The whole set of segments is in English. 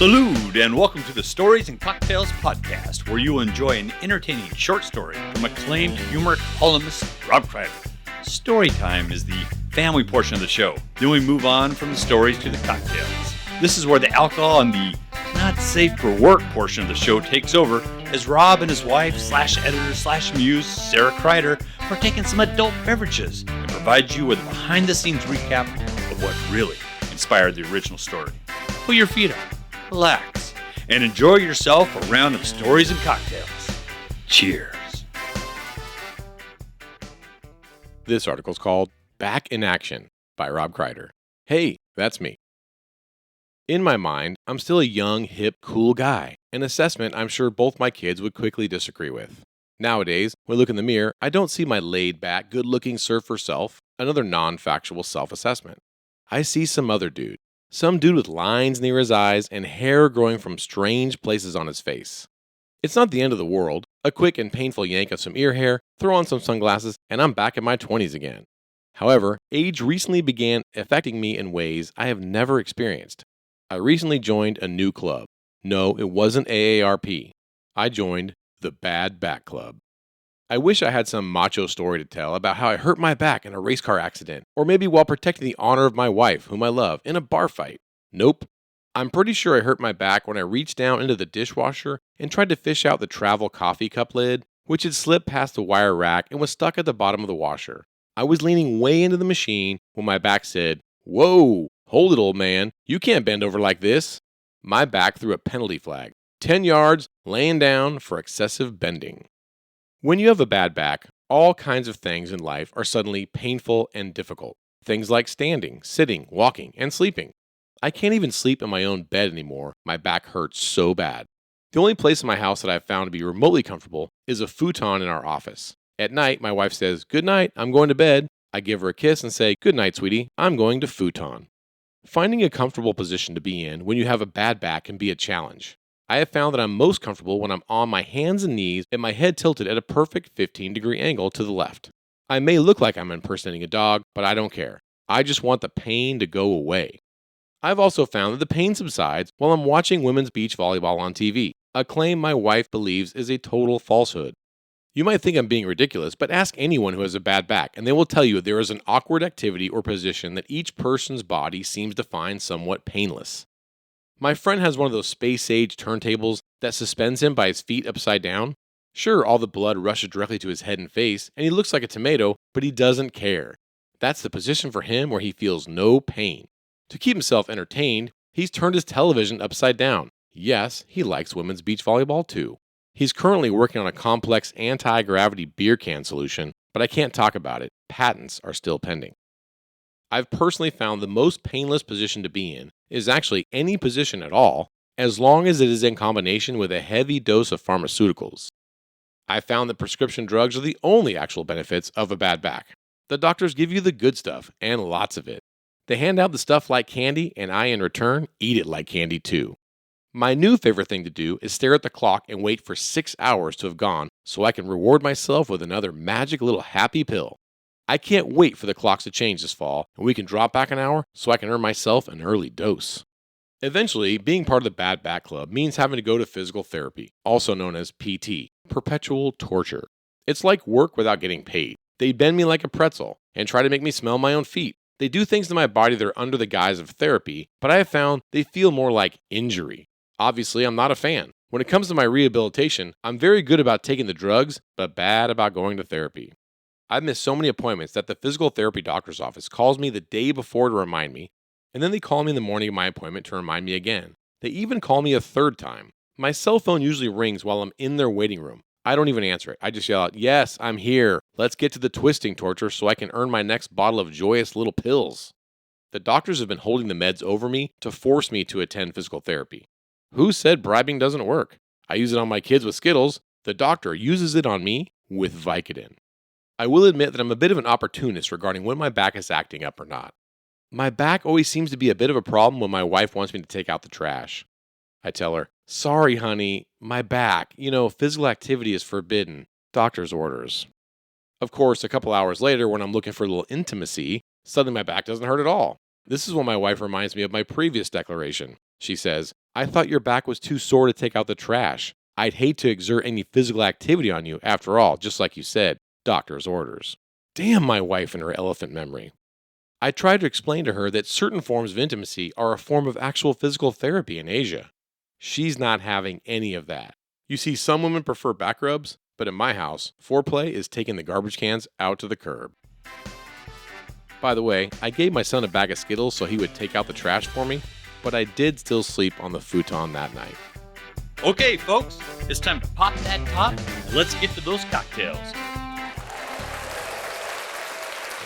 Salute and welcome to the Stories and Cocktails podcast, where you will enjoy an entertaining short story from acclaimed humor columnist Rob Kreider. Story time is the family portion of the show. Then we move on from the stories to the cocktails. This is where the alcohol and the not safe for work portion of the show takes over, as Rob and his wife /editor /muse Sara Kreider partake in some adult beverages and provide you with a behind the scenes recap of what really inspired the original story. Put your feet up, relax, and enjoy yourself a round of stories and cocktails. Cheers. This article is called Back in Action by Rob Kreider. Hey, that's me. In my mind, I'm still a young, hip, cool guy, an assessment I'm sure both my kids would quickly disagree with. Nowadays, when I look in the mirror, I don't see my laid-back, good-looking surfer self, another non-factual self-assessment. I see some other dude. Some dude with lines near his eyes and hair growing from strange places on his face. It's not the end of the world. A quick and painful yank of some ear hair, throw on some sunglasses, and I'm back in my 20s again. However, age recently began affecting me in ways I have never experienced. I recently joined a new club. No, it wasn't AARP. I joined the Bad Back Club. I wish I had some macho story to tell about how I hurt my back in a race car accident, or maybe while protecting the honor of my wife, whom I love, in a bar fight. Nope. I'm pretty sure I hurt my back when I reached down into the dishwasher and tried to fish out the travel coffee cup lid, which had slipped past the wire rack and was stuck at the bottom of the washer. I was leaning way into the machine when my back said, "Whoa, hold it, old man. You can't bend over like this." My back threw a penalty flag. 10 yards, laying down for excessive bending. When you have a bad back, all kinds of things in life are suddenly painful and difficult. Things like standing, sitting, walking, and sleeping. I can't even sleep in my own bed anymore. My back hurts so bad. The only place in my house that I've found to be remotely comfortable is a futon in our office. At night, my wife says, "Good night, I'm going to bed." I give her a kiss and say, "Good night, sweetie, I'm going to futon." Finding a comfortable position to be in when you have a bad back can be a challenge. I have found that I'm most comfortable when I'm on my hands and knees and my head tilted at a perfect 15-degree angle to the left. I may look like I'm impersonating a dog, but I don't care. I just want the pain to go away. I've also found that the pain subsides while I'm watching women's beach volleyball on TV, a claim my wife believes is a total falsehood. You might think I'm being ridiculous, but ask anyone who has a bad back, and they will tell you there is an awkward activity or position that each person's body seems to find somewhat painless. My friend has one of those space-age turntables that suspends him by his feet upside down. Sure, all the blood rushes directly to his head and face, and he looks like a tomato, but he doesn't care. That's the position for him where he feels no pain. To keep himself entertained, he's turned his television upside down. Yes, he likes women's beach volleyball too. He's currently working on a complex anti-gravity beer can solution, but I can't talk about it. Patents are still pending. I've personally found the most painless position to be in is actually any position at all, as long as it is in combination with a heavy dose of pharmaceuticals. I found that prescription drugs are the only actual benefits of a bad back. The doctors give you the good stuff, and lots of it. They hand out the stuff like candy, and I, in return, eat it like candy too. My new favorite thing to do is stare at the clock and wait for 6 hours to have gone so I can reward myself with another magic little happy pill. I can't wait for the clocks to change this fall, and we can drop back an hour so I can earn myself an early dose. Eventually, being part of the Bad Back Club means having to go to physical therapy, also known as PT, perpetual torture. It's like work without getting paid. They bend me like a pretzel and try to make me smell my own feet. They do things to my body that are under the guise of therapy, but I have found they feel more like injury. Obviously, I'm not a fan. When it comes to my rehabilitation, I'm very good about taking the drugs, but bad about going to therapy. I've missed so many appointments that the physical therapy doctor's office calls me the day before to remind me, and then they call me in the morning of my appointment to remind me again. They even call me a third time. My cell phone usually rings while I'm in their waiting room. I don't even answer it. I just yell out, "Yes, I'm here. Let's get to the twisting torture so I can earn my next bottle of joyous little pills." The doctors have been holding the meds over me to force me to attend physical therapy. Who said bribing doesn't work? I use it on my kids with Skittles. The doctor uses it on me with Vicoden. I will admit that I'm a bit of an opportunist regarding when my back is acting up or not. My back always seems to be a bit of a problem when my wife wants me to take out the trash. I tell her, "Sorry, honey, my back. Physical activity is forbidden. Doctor's orders." Of course, a couple hours later, when I'm looking for a little intimacy, suddenly my back doesn't hurt at all. This is when my wife reminds me of my previous declaration. She says, I thought your back was too sore to take out the trash. I'd hate to exert any physical activity on you. After all, just like you said, doctor's orders. Damn my wife and her elephant memory. I tried to explain to her that certain forms of intimacy are a form of actual physical therapy in Asia. She's not having any of that. You see, some women prefer back rubs, but in my house, foreplay is taking the garbage cans out to the curb. By the way, I gave my son a bag of Skittles so he would take out the trash for me, but I did still sleep on the futon that night. Okay, folks, it's time to pop that top and let's get to those cocktails.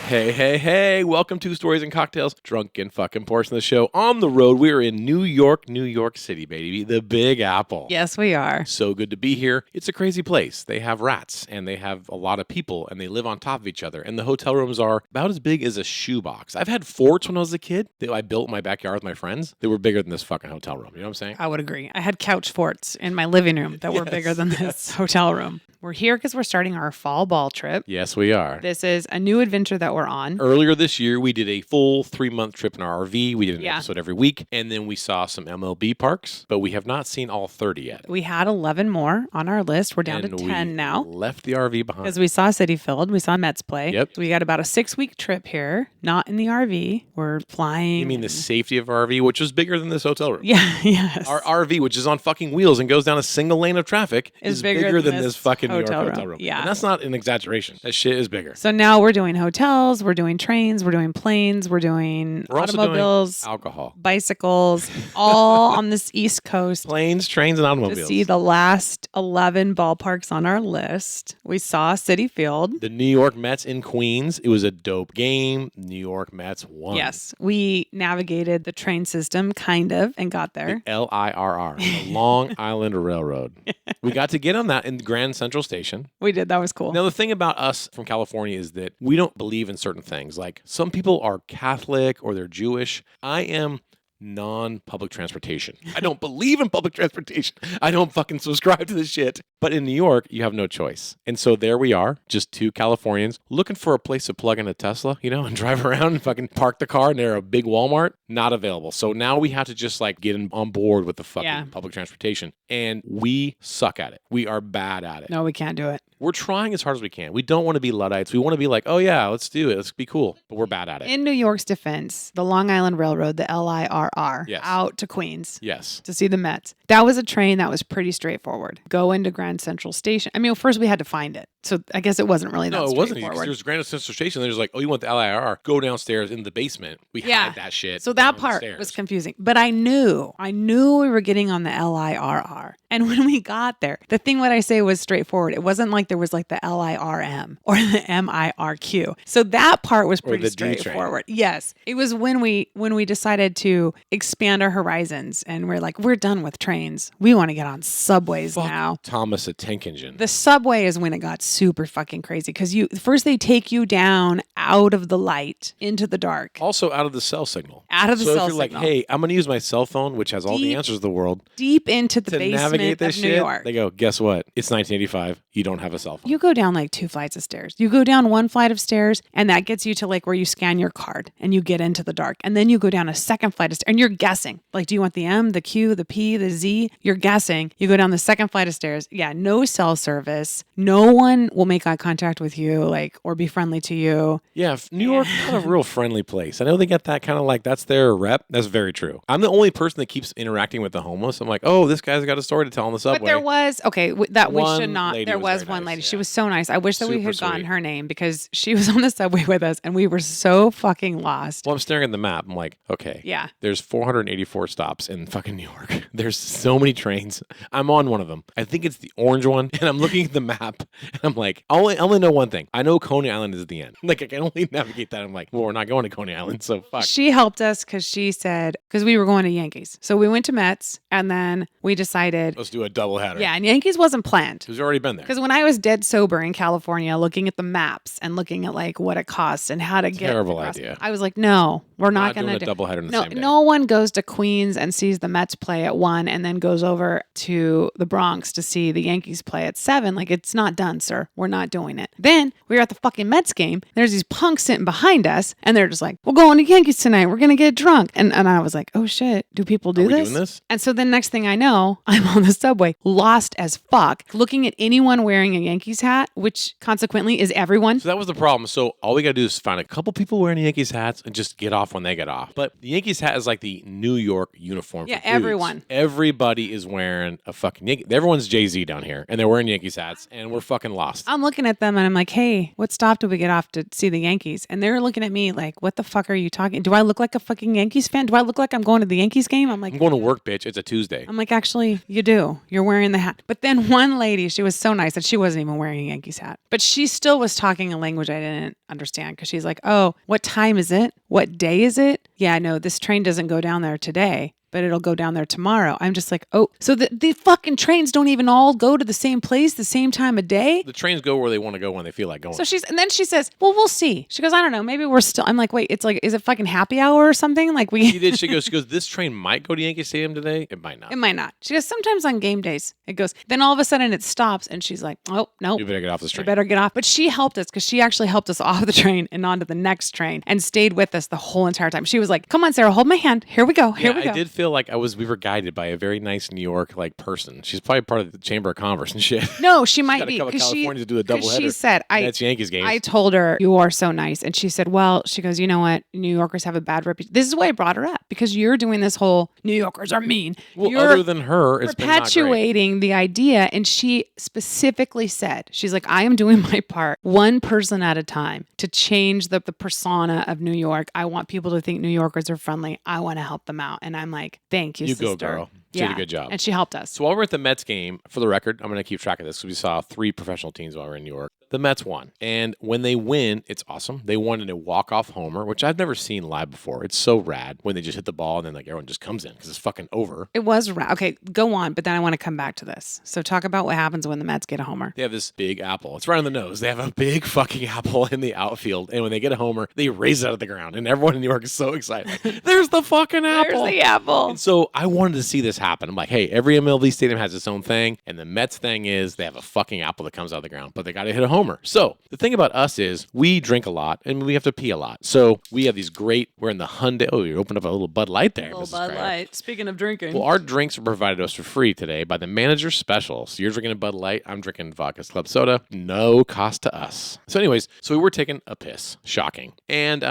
Hey, welcome to Stories and Cocktails, drunken fucking portion of the show. On the road, we are in New York City, baby, the Big Apple. Yes, we are. So good to be here. It's a crazy place. They have rats, and they have a lot of people, and they live on top of each other, and the hotel rooms are about as big as a shoebox. I've had forts when I was a kid that I built in my backyard with my friends. They were bigger than this fucking hotel room. You know what I'm saying? I would agree. I had couch forts in my living room that were bigger than this hotel room. We're here because we're starting our fall ball trip. Yes, we are. This is a new adventure that we're on. Earlier this year, we did a full 3-month trip in our RV. We did an episode every week, and then we saw some MLB parks, but we have not seen all 30 yet. We had 11 more on our list. We're down to 10 now. Left the RV behind. Because we saw Citi Field. We saw Mets play. Yep. So we got about a 6-week trip here, not in the RV. We're flying. You mean the safety of our RV, which is bigger than this hotel room? Yeah, yes. Our RV, which is on fucking wheels and goes down a single lane of traffic, is bigger than this fucking New York hotel room. Yeah. And that's not an exaggeration. That shit is bigger. So now we're doing hotels, we're doing trains, we're doing planes, we're doing automobiles, alcohol, bicycles, all on this East Coast. Planes, trains, and automobiles. To see the last 11 ballparks on our list. We saw Citi Field. The New York Mets in Queens. It was a dope game. New York Mets won. Yes. We navigated the train system, kind of, and got there. The LIRR, the Long Island Railroad. We got to get on that in Grand Central Station. We did. That was cool. Now, the thing about us from California is that we don't believe in certain things. Like, some people are Catholic or they're Jewish. I am non-public transportation. I don't believe in public transportation. I don't fucking subscribe to this shit. But in New York, you have no choice. And so there we are, just two Californians looking for a place to plug in a Tesla, and drive around and fucking park the car near a big Walmart. Not available. So now we have to just get on board with the fucking public transportation. And we suck at it. We are bad at it. No, we can't do it. We're trying as hard as we can. We don't want to be Luddites. We want to be like, oh yeah, let's do it. Let's be cool. But we're bad at it. In New York's defense, the Long Island Railroad, the LIRR, Yes. out to Queens. Yes. To see the Mets. That was a train that was pretty straightforward. Go into Grand Central Station. I mean, first we had to find it. So I guess it wasn't really that straightforward. No, it wasn't easy because there's Grand Central Station. There's like, oh, you want the LIRR? Go downstairs in the basement. We had that shit. So that part was confusing. But I knew we were getting on the LIRR. And when we got there, the thing what I say was straightforward. It wasn't like there was like the LIRM or the MIRQ. So that part was pretty straightforward. Yes. It was when we decided to expand our horizons and we're like, we're done with trains. We want to get on subways now. Thomas the Tank Engine. The subway is when it got super fucking crazy because first they take you down out of the light into the dark. Also out of the cell signal. Out of the cell signal. So if you're like, hey, I'm going to use my cell phone, which has all the answers of the world. Deep into the basement navigate this of New shit, York. They go, guess what? It's 1985. You don't have a cell phone. You go down like 2 flights of stairs. You go down 1 flight of stairs and that gets you to like where you scan your card and you get into the dark. And then you go down a second flight of stairs and you're guessing. Like, do you want the M, the Q, the P, the Z? You're guessing. You go down the second flight of stairs. Yeah, no cell service. No one will make eye contact with you, or be friendly to you. Yeah, New York's not a real friendly place. I know they get that kind of that's their rep. That's very true. I'm the only person that keeps interacting with the homeless. I'm like, oh, this guy's got a story to tell on the subway. But there was, there was one nice, lady. yeah. She was so nice. I wish that we had Super gotten sweet. her name because she was on the subway with us and we were so fucking lost. Well, I'm staring at the map. I'm like, okay. Yeah. There's 484 stops in fucking New York. There's so many trains. I'm on one of them. I think it's the orange one. And I'm looking at the map and I'm like, I only know one thing. I know Coney Island is at the end. I can only navigate that. I'm like, well, we're not going to Coney Island, so fuck. She helped us because she said, because we were going to Yankees. So we went to Mets and then we decided. Let's do a doubleheader. Yeah, and Yankees wasn't planned. Because we've already been there. Because when I was dead sober in California, looking at the maps and looking at what it costs and how to get Terrible idea. I was like, no, we're not going to do a doubleheader in the same day. No one goes to Queens and sees the Mets play at 1 and then goes over to the Bronx to see the Yankees play at 7. It's not done, sir. sir. We're not doing it. Then we were at the fucking Mets game. There's these punks sitting behind us, and they're just like, we're going to Yankees tonight. We're going to get drunk. And I was like, oh shit, do people do doing this? And so then next thing I know, I'm on the subway, lost as fuck, looking at anyone wearing a Yankees hat, which consequently is everyone. So that was the problem. So all we got to do is find a couple people wearing Yankees hats and just get off when they get off. But the Yankees hat is like the New York uniform. Yeah, for dudes. everyone. Everybody is wearing a fucking Yankee. Everyone's Jay-Z down here, and they're wearing Yankees hats, and we're fucking lost. I'm looking at them and I'm like, hey, what stop did we get off to see the Yankees? And they're looking at me like, what the fuck are you talking? Do I look like a fucking Yankees fan? Do I look like I'm going to the Yankees game? I'm like, I'm going to work, bitch. It's a Tuesday. I'm like, actually, you do. You're wearing the hat. But then one lady, she was so nice that she wasn't even wearing a Yankees hat. But she still was talking a language I didn't understand because she's like, oh, what time is it? What day is it? Yeah, no, this train doesn't go down there today, but it'll go down there tomorrow. I'm just like, oh, so the fucking trains don't even all go to the same place the same time of day? The trains go where they want to go when they feel like going. So and then she says, well, we'll see. She goes, I don't know, maybe we're still, I'm like, wait, it's like, is it fucking happy hour or something? Like She did. She goes, this train might go to Yankee Stadium today. It might not. It might not. She goes, sometimes on game days, it goes. Then all of a sudden it stops and she's like, oh, no. You better get off this train. You better get off. But she helped us because she actually helped us off the train and onto the next train and stayed with us the whole entire time. She was like, come on, Sarah, hold my hand. Here we go. Here we go. I did feel like we were guided by a very nice New York person. She's probably part of the Chamber of Commerce and shit. No, she might be. Because Californians to do a doubleheader. She said, that's Yankees games. I told her, you are so nice. And she said, well, she goes, you know what? New Yorkers have a bad reputation. This is why I brought her up, because you're doing this whole New Yorkers are mean. Well, you're other than her, it's perpetuating the idea. And she specifically said, she's like, I am doing my part one person at a time to change the persona of New York. I want people to think New Yorkers are friendly. I want to help them out. And I'm like, thank you, sister. You go, girl. She did a good job. And she helped us. So while we're at the Mets game, for the record, I'm going to keep track of this because we saw 3 professional teams while we were in New York. The Mets won. And when they win, it's awesome. They won in a walk-off homer, which I've never seen live before. It's so rad when they just hit the ball and then like everyone just comes in because it's fucking over. It was rad. Okay, go on, but then I want to come back to this. So talk about what happens when the Mets get a homer. They have this big apple. It's right on the nose. They have a big fucking apple in the outfield. And when they get a homer, they raise it out of the ground. And everyone in New York is so excited. Like, there's the fucking apple. There's the apple. And so I wanted to see this happen. I'm like, hey, every MLB stadium has its own thing. And the Mets thing is they have a fucking apple that comes out of the ground. But they got to hit a homer. So the thing about us is we drink a lot and we have to pee a lot. So we have these we're in the Hyundai. Oh, you opened up a little Bud Light there. Little Bud Light. Speaking of drinking. Well, our drinks are provided to us for free today by the manager special. So you're drinking a Bud Light. I'm drinking vodka club soda. No cost to us. So anyways, so we were taking a piss. Shocking. And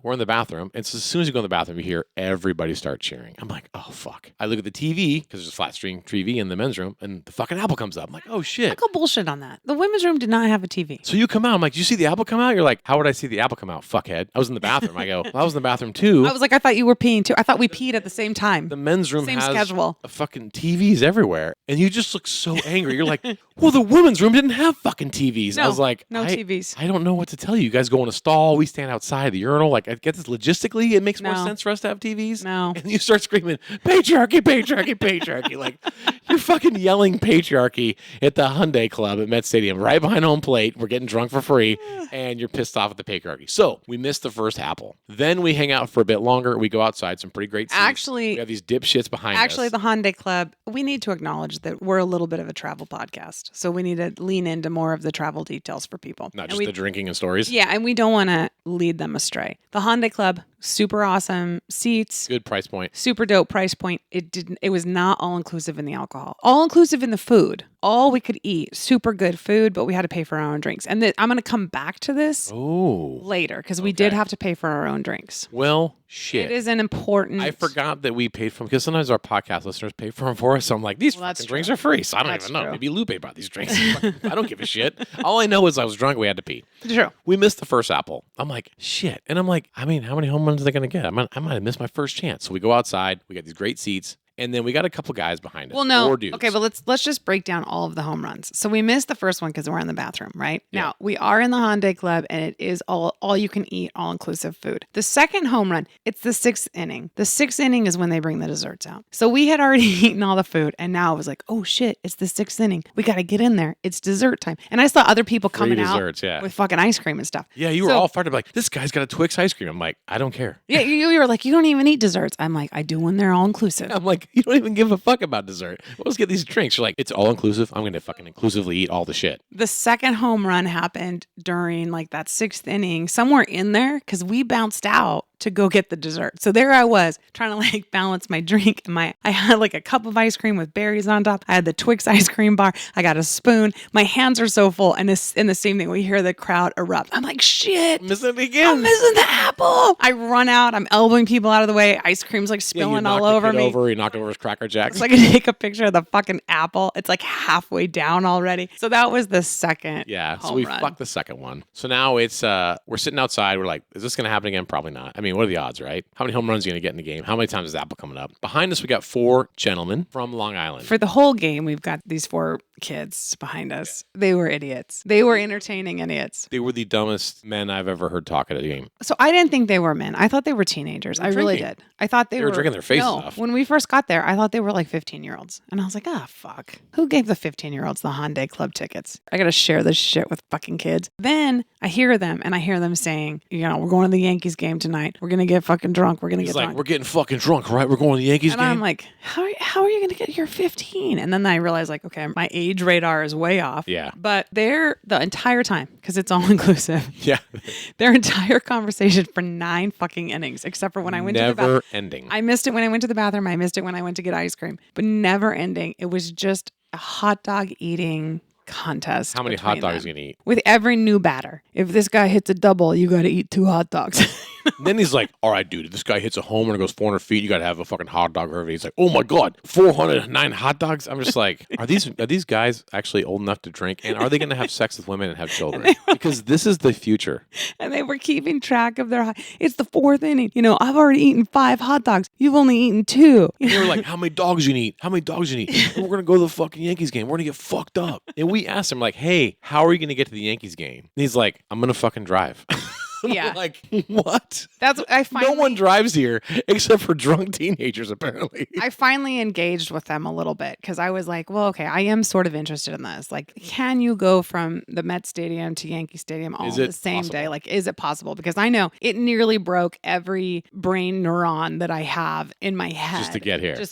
we're in the bathroom. And so as soon as you go in the bathroom, you hear everybody start cheering. I'm like, oh, fuck. I look at the TV because there's a flat screen TV in the men's room and the fucking apple comes up. I'm like, oh, shit. I call bullshit on that. The women's room did not have a TV. So you come out. I'm like, did you see the apple come out? You're like, how would I see the apple come out? Fuckhead. I was in the bathroom. I go, well, I was in the bathroom too. I was like, I thought you were peeing too. I thought we peed at the same time. The men's room Same has schedule. a fucking TVs everywhere. And you just look so angry. You're like, well, the women's room didn't have fucking TVs. No, I was like, no TVs. I don't know what to tell you. You guys go in a stall. We stand outside the urinal. Like, I get this logistically. It makes more sense for us to have TVs. No. And you start screaming, patriarchy, patriarchy, patriarchy. Like, you're fucking yelling patriarchy at the Hyundai Club at Met Stadium, right behind home plate. We're getting drunk for free. And you're pissed off at the patriarchy. So we missed the first apple. Then we hang out for a bit longer. We go outside, some pretty great seats. Actually, we have these dipshits behind us. Actually, the Hyundai Club, we need to acknowledge that we're a little bit of a travel podcast. So we need to lean into more of the travel details for people. Not just the drinking and stories. Yeah, and we don't want to lead them astray. The Hyundai Club, super awesome seats. Good price point. Super dope price point. It was not all inclusive in the alcohol. All inclusive in the food. All we could eat. Super good food, but we had to pay for our own drinks. And I'm going to come back to this later because we did have to pay for our own drinks. Well, shit. It is an important... I forgot that we paid for them because sometimes our podcast listeners pay for them for us. So I'm like, these fucking drinks are free. So I don't even know. Maybe Lupe bought these drinks. I don't give a shit. All I know is I was drunk. We had to pee. True. We missed the first apple. I'm like, shit. And I'm like, I mean, how many home runs are they going to get? I might have missed my first chance. So we go outside. We got these great seats. And then we got a couple guys behind us. Well, no. 4 dudes. Okay, but let's just break down all of the home runs. So we missed the first one because we're in the bathroom, right? Yeah. Now, we are in the Hyundai Club, and it is all you can eat, all-inclusive food. The second home run, it's the 6th inning. The 6th inning is when they bring the desserts out. So we had already eaten all the food, and now it was like, oh, shit, it's the 6th inning. We got to get in there. It's dessert time. And I saw other people coming out with fucking ice cream and stuff. Yeah, you were all fired up like, this guy's got a Twix ice cream. I'm like, I don't care. Yeah, you were like, you don't even eat desserts. I'm like, I do when they're all-inclusive. I'm like, like, you don't even give a fuck about dessert. Let's get these drinks. You're like, it's all inclusive. I'm going to fucking inclusively eat all the shit. The second home run happened during like that 6th inning, somewhere in there, because we bounced out to go get the dessert. So there I was trying to like balance my drink and I had like a cup of ice cream with berries on top. I had the Twix ice cream bar. I got a spoon. My hands are so full. And in the same thing, we hear the crowd erupt. I'm like, shit. Missing it again. I'm missing the apple. I run out. I'm elbowing people out of the way. Ice cream's like spilling all over me. You knocked over his Cracker Jacks. So I can take a picture of the fucking apple. It's like halfway down already. So that was the second so we run. fucked the second one. So now it's we're sitting outside. We're like, is this going to happen again? Probably not. I mean, what are the odds, right? How many home runs are you going to get in the game? How many times is Apple coming up? Behind us, we got 4 gentlemen from Long Island. For the whole game, we've got these 4 kids behind us. They were idiots. They were entertaining idiots. They were the dumbest men I've ever heard talk at a game. So I didn't think they were men. I thought they were teenagers. I really did. I thought they were drinking their faces off. When we first got there, I thought they were like 15-year-olds. And I was like, fuck. Who gave the 15-year-olds the Hyundai Club tickets? I got to share this shit with fucking kids. Then I hear them saying, we're going to the Yankees game tonight. We're going to get fucking drunk. We're going to get drunk. We're getting fucking drunk, right? We're going to the Yankees game. And I'm like, how are you going to get your 15? And then I realized like, okay, my age radar is way off. Yeah. But they're the entire time, because it's all inclusive. Yeah. Their entire conversation for 9 fucking innings, except for when I went to the bathroom. Never ending. I missed it when I went to the bathroom. I missed it when I went to get ice cream. But never ending. It was just a hot dog eating contest. How many hot dogs are you going to eat? With every new batter. If this guy hits a double, you got to eat 2 hot dogs. And then he's like, all right, dude, if this guy hits a homer and it goes 400 feet, you got to have a fucking hot dog or he's like, oh my God, 409 hot dogs? I'm just like, are these guys actually old enough to drink? And are they going to have sex with women and have children? Because this is the future. And they were keeping track of it's the 4th inning. I've already eaten 5 hot dogs. You've only eaten 2. And they were like, how many dogs you need? How many dogs you need? And we're going to go to the fucking Yankees game. We're going to get fucked up. And we asked him like, hey, how are you going to get to the Yankees game? And he's like, I'm going to fucking drive. Yeah. Like, what? That's what I finally... No one drives here except for drunk teenagers, apparently. I finally engaged with them a little bit because I was like, well, okay, I am sort of interested in this. Like, can you go from the Met Stadium to Yankee Stadium all the same day? Like, is it possible? Because I know it nearly broke every brain neuron that I have in my head. Just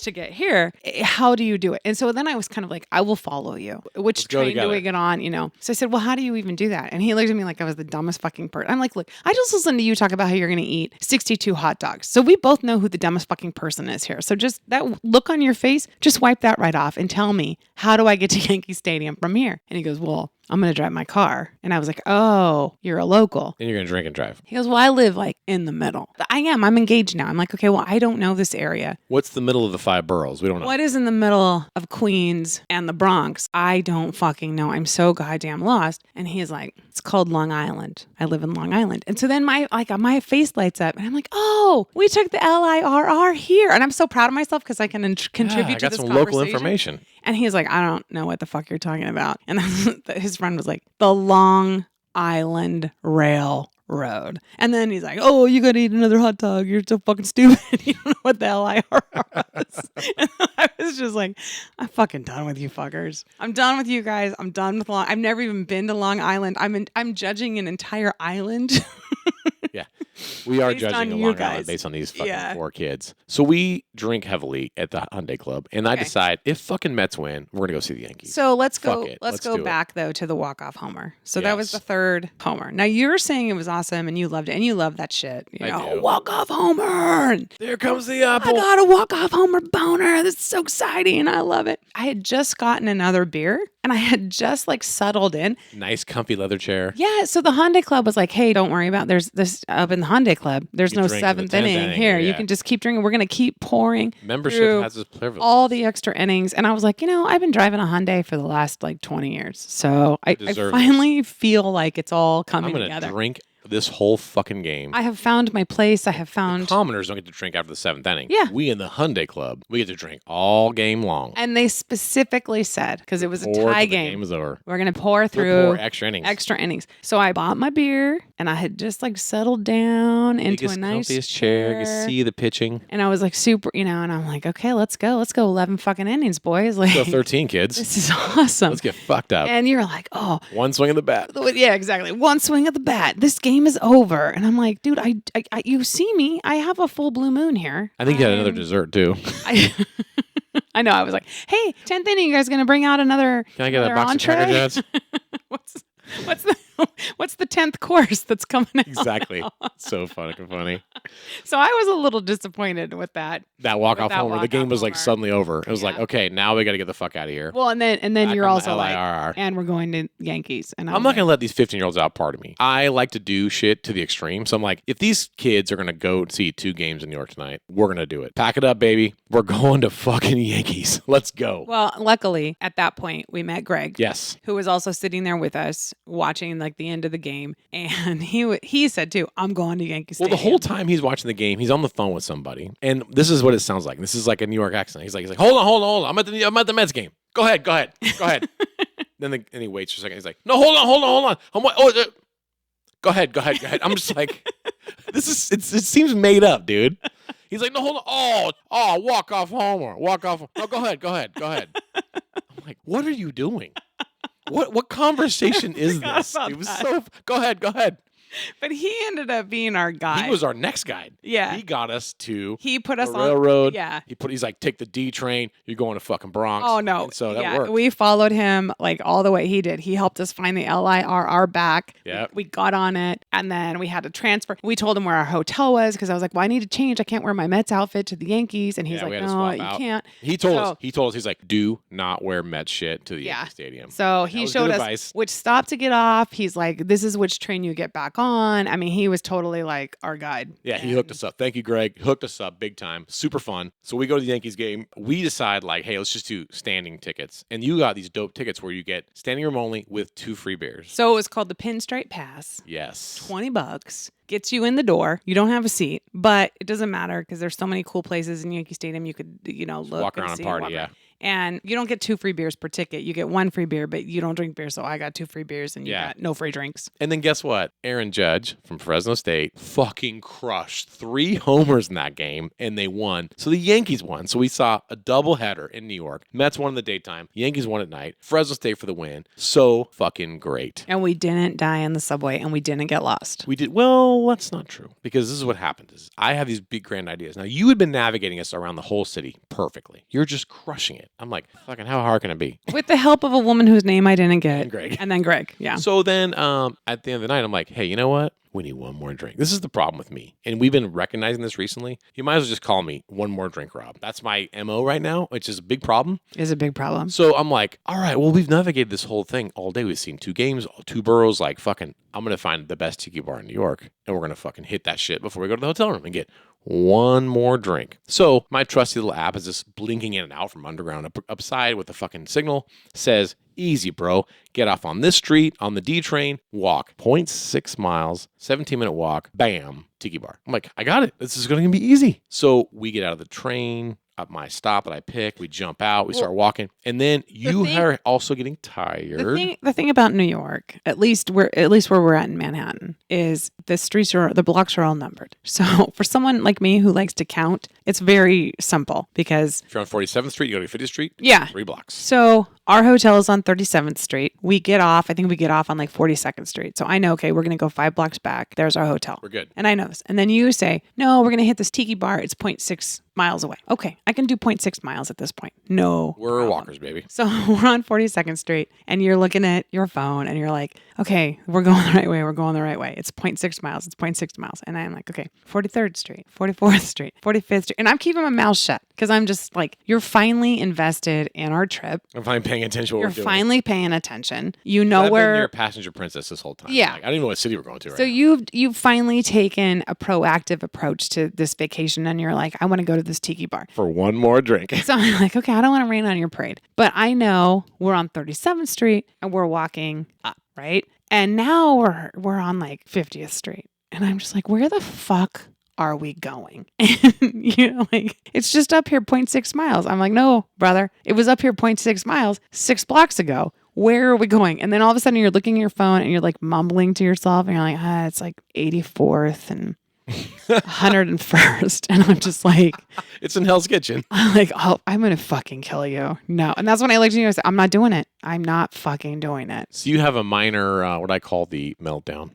to get here. How do you do it? And so then I was kind of like, I will follow you. Which train do we get on? So I said, well, how do you even do that? And he looked at me like I was the dumbest fucking person. I'm like, look, I just listened to you talk about how you're going to eat 62 hot dogs. So we both know who the dumbest fucking person is here. So just that look on your face, just wipe that right off and tell me, how do I get to Yankee Stadium from here? And he goes, well, I'm going to drive my car. And I was like, oh, you're a local. And you're going to drink and drive. He goes, well, I live like in the middle. I'm engaged now. I'm like, okay, well, I don't know this area. What's the middle of the 5 boroughs? We don't know. What is in the middle of Queens and the Bronx? I don't fucking know. I'm so goddamn lost. And he's like, it's called Long Island. I live in Long Island. And so then my face lights up and I'm like, oh, we took the LIRR here. And I'm so proud of myself because I can contribute to this conversation. I got some local information. And he's like, I don't know what the fuck you're talking about. And his friend was like, the Long Island Railroad. And then he's like, oh, you gotta eat another hot dog. You're so fucking stupid. You don't know what the LIRR is. And I was just like, I'm fucking done with you fuckers. I'm done with you guys. I'm done with I've never even been to Long Island. I'm judging an entire island. Yeah. We are judging a Long Island based on these fucking 4 kids. So we drink heavily at the Hyundai Club. And I decide if fucking Mets win, we're going to go see the Yankees. So let's go back, though, to the walk-off homer. So that was the 3rd homer. Now, you're saying it was awesome and you loved it. And you love that shit. Walk-off homer. There comes the apple. I got a walk-off homer boner. This is so exciting. I love it. I had just gotten another beer. And I had just settled in. Nice comfy leather chair. Yeah. So the Hyundai Club was like, hey, don't worry about there's this up in the Hyundai Club. There's no 7th inning here. Yeah. You can just keep drinking. We're going to keep pouring. Membership has its privilege. All the extra innings. And I was like, I've been driving a Hyundai for the last 20 years. So I finally feel like it's all coming together. I'm going to drink this whole fucking game. I have found my place. I have found... The commoners don't get to drink after the 7th inning. Yeah. We in the Hyundai Club, we get to drink all game long. And they specifically said, because it was a tie game. The game was over. We're going to pour through... Pour extra innings. So I bought my beer, and I had just settled down into a nice comfiest chair. You see the pitching. And I was super, and I'm like, okay, let's go. Let's go 11 fucking innings, boys. Let's go 13, kids. This is awesome. Let's get fucked up. And you're like, oh. One swing of the bat. Yeah, exactly. One swing of the bat. This game is over. And I'm like, dude, I you see me. I have a full blue moon here. I think you had another dessert, too. I know. I was like, hey, 10th inning, you guys going to bring out another Can I get a another box entree? of Trader Joe's? What's the 10th course that's coming out? Exactly. now? So funny. So I was a little disappointed with that. That walk-off That homer, the walk-off game was like homer. suddenly over. It was like, Yeah. okay, now we got to get the fuck out of here. Well, and then Back you're on the also like, LIRR. and we're going to Yankees. And I'm not going to let these 15-year-olds out part of me. I like to do shit to the extreme. So I'm like, if these kids are going to go see 2 games in New York tonight, we're going to do it. Pack it up, baby. We're going to fucking Yankees. Let's go. Well, luckily, at that point, we met Greg. Yes. Who was also sitting there with us watching like the end of the game. And he said too, I'm going to Yankee Well, Stadium. the whole time he's watching the game, he's on the phone with somebody. And this is what it sounds like. This is like a New York accent. He's like, hold on. I'm at the Mets game. Go ahead. Then he waits for a second. He's like, no, hold on. Go ahead. I'm just like, it seems made up, dude. He's like, no, hold on. Oh, walk off homer. No, go ahead. I'm like, what are you doing? What conversation is this? It was so. Go ahead. But he ended up being our guide. He was our next guide. Yeah. He got us to He put us the on railroad. Yeah. He's like, take the D train. You're going to fucking Bronx. Oh no. And so that worked. We followed him like all the way he did. He helped us find the LIRR back. Yep. We got on it and then we had to transfer. We told him where our hotel was because I was like, well, I need to change. I can't wear my Mets outfit to the Yankees. And he's Yeah, we like, had to no, swap you out. can't. He told us, he's like, do not wear Mets shit to the Yankee Stadium. So That he was showed good us advice. which stop to get off. He's like, this is which train you get back on. I mean, he was totally like our guide. Yeah, he hooked us up. Thank you, Greg. Hooked us up big time. Super fun. So we go to the Yankees game. We decide like, hey, let's just do standing tickets. And you got these dope tickets where you get standing room only with 2 free beers. So it was called the Pinstripe Pass. Yes. $20 gets you in the door. You don't have a seat, but it doesn't matter because there's so many cool places in Yankee Stadium. You could, look, walk and around see and party, walk yeah. around. And you don't get 2 free beers per ticket. You get 1 free beer, but you don't drink beer. So I got 2 free beers and you got no free drinks. And then guess what? Aaron Judge from Fresno State fucking crushed 3 homers in that game, and they won. So the Yankees won. So we saw a doubleheader in New York. Mets won in the daytime. Yankees won at night. Fresno State for the win. So fucking great. And we didn't die in the subway and we didn't get lost. We did. Well, that's not true because this is what happened. Is I have these big grand ideas. Now you had been navigating us around the whole city perfectly. You're just crushing it. I'm like, fucking, how hard can it be? With the help of a woman whose name I didn't get. And Greg. And then Greg. Yeah. So then at the end of the night, I'm like, hey, you know what? We need one more drink. This is the problem with me. And we've been recognizing this recently. You might as well just call me one more drink, Rob. That's my MO right now, which is a big problem. Is a big problem. So I'm like, all right, well, we've navigated this whole thing all day. We've seen 2 games, 2 boroughs. Like, fucking, I'm going to find the best tiki bar in New York. And we're going to fucking hit that shit before we go to the hotel room and get one more drink. So my trusty little app is just blinking in and out from underground upside with the fucking signal. Says, easy, bro. Get off on this street, on the D train, walk 0.6 miles, 17-minute walk, bam, tiki bar. I'm like, I got it. This is going to be easy. So we get out of the train, up my stop that I pick, we jump out, we start walking, and then you are also getting tired. The thing about New York, at least where we're at in Manhattan, is the blocks are all numbered. So for someone like me who likes to count, it's very simple because If you're on 47th Street, you go to 50th Street. Yeah. 3 blocks. So our hotel is on 37th Street. I think we get off on like 42nd Street. So I know, okay, we're going to go 5 blocks back. There's our hotel. We're good. And I know this. And then you say, no, we're going to hit this tiki bar. It's 0.6 miles away. Okay, I can do 0.6 miles at this point. No We're problem. walkers, baby. So we're on 42nd Street and you're looking at your phone and you're like, okay, we're going the right way. We're going the right way. It's 0.6 miles. It's 0.6 miles. And I'm like, okay, 43rd Street, 44th Street, 45th Street. And I'm keeping my mouth shut because I'm just like, you're finally invested in our trip. I'm finally paying attention to what You're we're doing. finally paying attention. You know I've where been your passenger princess this whole time. Yeah. Like, I don't even know what city we're going to right So now. you've finally taken a proactive approach to this vacation and you're like, I want to go to this tiki bar. For one more drink. So I'm like, okay, I don't want to rain on your parade. But I know we're on 37th Street and we're walking up, right? And now we're on like 50th Street. And I'm just like, where the fuck are we going? And like, it's just up here 0.6 miles. I'm like, no, brother, it was up here 0.6 miles 6 blocks ago. Where are we going? And then all of a sudden you're looking at your phone and you're like mumbling to yourself and you're like, it's like 84th and 101st. And I'm just like, It's in Hell's Kitchen. I'm like, oh, I'm going to fucking kill you. No. And that's when I looked at you and I said, I'm not doing it. I'm not fucking doing it. So you have a minor, what I call the meltdown.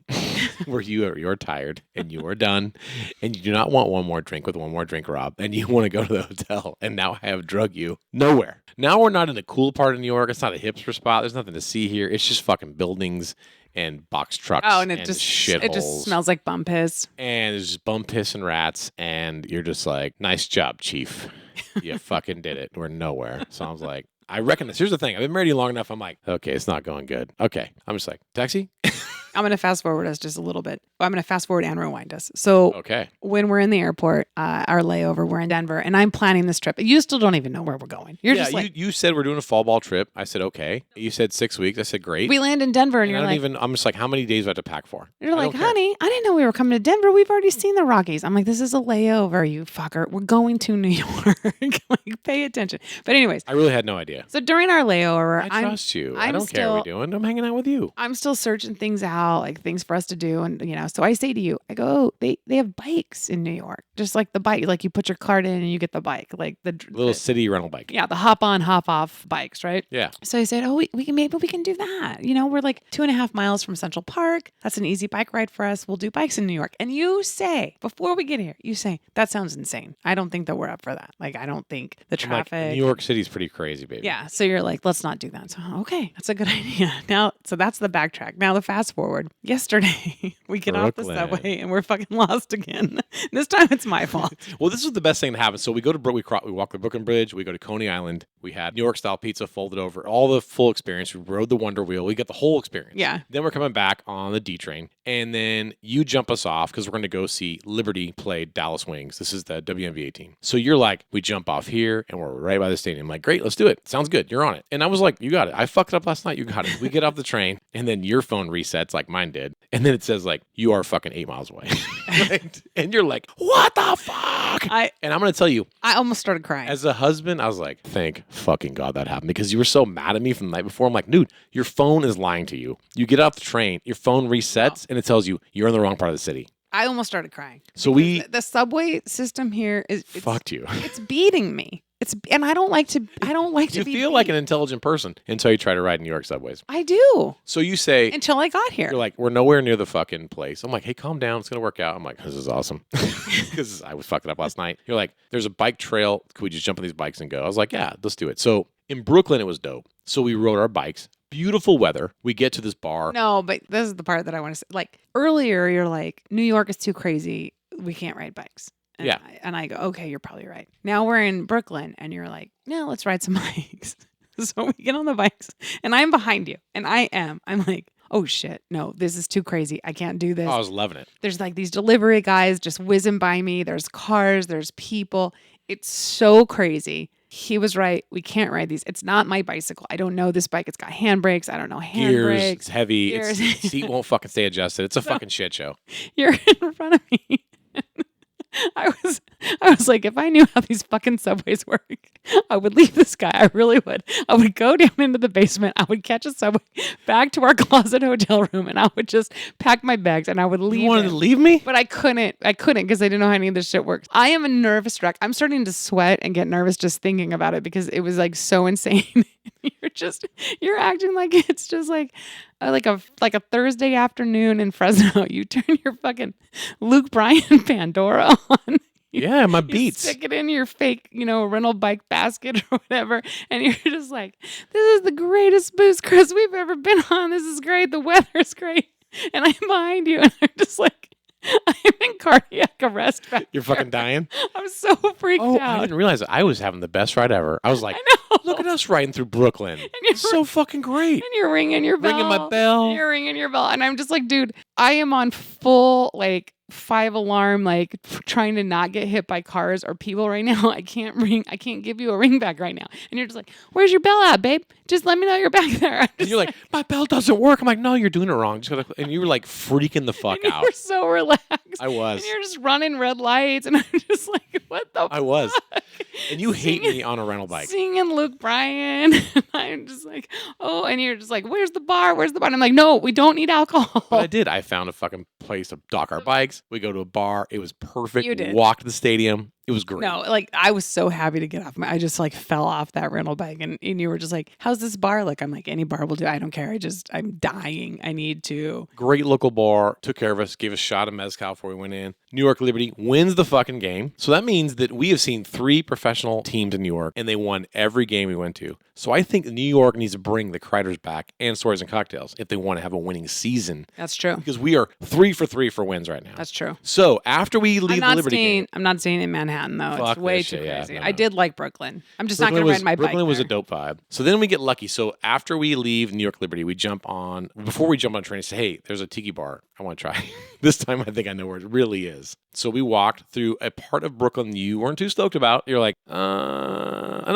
where you're tired and you are done and you do not want one more drink with one more drink, Rob, and you want to go to the hotel, and now I have drug you nowhere. Now we're not in a cool part of New York. It's not a hipster spot. There's nothing to see here. It's just fucking buildings and box trucks. Oh, and it just just smells like bum piss. And there's just bum piss and rats, and you're just like, nice job, chief. You fucking did it. We're nowhere. So I was like, I reckon this. Here's the thing. I've been married long enough. I'm like, okay, it's not going good. Okay. I'm just like, taxi? I'm going to fast forward us just a little bit. I'm going to fast forward and rewind us. So okay. When we're in the airport, our layover, we're in Denver, and I'm planning this trip. You still don't even know where we're going. You're just like, you said we're doing a fall ball trip. I said, okay. You said 6 weeks. I said, great. We land in Denver, and you're like, I'm just like, how many days do I have to pack for? You're like, honey, I didn't know we were coming to Denver. We've already seen the Rockies. I'm like, this is a layover, you fucker. We're going to New York. Like, pay attention. But anyways. I really had no idea. So during our layover, I trust you. I don't care what we're doing. I'm hanging out with you. I'm still searching things out, like things for us to do. And, so I say to you, I go, oh, they have bikes in New York. Just like the bike, like you put your card in and you get the bike, like the little city rental bike. Yeah, the hop on, hop off bikes, right? Yeah. So I said, oh, maybe we can do that. We're like 2.5 miles from Central Park. That's an easy bike ride for us. We'll do bikes in New York. And you say, before we get here, that sounds insane. I don't think that we're up for that. Like, I don't think the traffic. Like, New York City's pretty crazy, baby. Yeah. So you're like, let's not do that. So, okay, that's a good idea. Now, so that's the backtrack. Now the fast forward. Yesterday, we get off the subway and we're fucking lost again. This time it's my fault. Well, this was the best thing that happened. So we go to we walk the Brooklyn Bridge. We go to Coney Island. We had New York style pizza folded over, all the full experience. We rode the Wonder Wheel. We got the whole experience. Yeah. Then we're coming back on the D train, and then you jump us off because we're going to go see Liberty play Dallas Wings. This is the WNBA team. So you're like, we jump off here, and we're right by the stadium. I'm like, great, let's do it. Sounds good. You're on it. And I was like, you got it. I fucked it up last night. You got it. We get off the train, and then your phone resets like mine did, and then it says like, you are fucking 8 miles away. Right? And you're like, what the fuck? And I'm going to tell you, I almost started crying. As a husband, I was like, thank fucking God that happened, because you were so mad at me from the night before. I'm like, dude, your phone is lying to you. You get off the train, your phone resets, and it tells you you're in the wrong part of the city. I almost started crying. So the subway system here is fucked you. It's beating me. And I don't like to be. You feel like an intelligent person until you try to ride New York subways. I do. So you say until I got here. You're like, we're nowhere near the fucking place. I'm like, hey, calm down. It's gonna work out. I'm like, this is awesome because I was fucking up last night. You're like, there's a bike trail. Could we just jump on these bikes and go? I was like, yeah, let's do it. So in Brooklyn, it was dope. So we rode our bikes. Beautiful weather. We get to this bar. No, but this is the part that I want to say. Like earlier, you're like, New York is too crazy. We can't ride bikes. And I go, okay, you're probably right. Now we're in Brooklyn, and you're like, no, let's ride some bikes. So we get on the bikes, and I'm behind you, and I'm like, oh shit, no, this is too crazy. I can't do this. Oh, I was loving it. There's like these delivery guys just whizzing by me. There's cars, there's people. It's so crazy. He was right. We can't ride these. It's not my bicycle. I don't know this bike. It's got handbrakes. I don't know handbrakes. Gears, it's heavy. Its seat won't fucking stay adjusted. It's a fucking shit show. You're in front of me. I was like, if I knew how these fucking subways work, I would leave this guy. I really would. I would go down into the basement. I would catch a subway back to our closet hotel room, and I would just pack my bags and I would leave. You wanted to leave me? But I couldn't because I didn't know how any of this shit works. I am a nervous wreck. I'm starting to sweat and get nervous just thinking about it because it was like so insane. You're acting like it's just like a Thursday afternoon in Fresno. You turn your fucking Luke Bryan Pandora on. Yeah, my beats. Stick it in your fake, rental bike basket or whatever. And you're just like, this is the greatest booze cruise we've ever been on. This is great. The weather's great. And I'm behind you. And I'm just like, I'm in cardiac arrest back You're fucking dying? I'm so freaked out. I didn't realize it. I was having the best ride ever. I was like, look at us riding through Brooklyn. It's so fucking great. And you're ringing your bell. Ringing my bell. You're ringing your bell. And I'm just like, dude, I am on full, 5 alarm, trying to not get hit by cars or people right now. I can't give you a ring back right now. And you're just like, where's your bell at, babe? Just let me know you're back there. And you're like, my bell doesn't work. I'm like, no, you're doing it wrong. And you were like freaking the fuck out. You were so relaxed. I was. And you're just running red lights. And I'm just like, what the fuck? I was. And you hate me on a rental bike. Singing Luke Bryan. And I'm just like, oh, and you're just like, where's the bar? Where's the bar? And I'm like, no, we don't need alcohol. But I did. I found a fucking place to dock our bikes. We go to a bar. It was perfect. You did. Walked to the stadium. It was great. No, like I was so happy to get off. I just like fell off that rental bike, and you were just like, "How's this bar look?" I'm like, "Any bar will do. I don't care. I'm dying. I need to." Great local bar, took care of us, gave us a shot of mezcal before we went in. New York Liberty wins the fucking game. So that means that we have seen 3 professional teams in New York, and they won every game we went to. So I think New York needs to bring the Kreiders back and Stories and Cocktails if they want to have a winning season. That's true. Because we are 3 for 3 for wins right now. That's true. So after we leave the Liberty game. I'm not staying in Manhattan, though. Fuck it's way this too shit, crazy. yeah, no. I did like Brooklyn. I'm just not going to ride my bike Brooklyn was a there. dope vibe. So then we get lucky. So after we leave New York Liberty, before we jump on a train, say, hey, there's a tiki bar I want to try. This time I think I know where it really is. So we walked through a part of Brooklyn you weren't too stoked about. You're like, and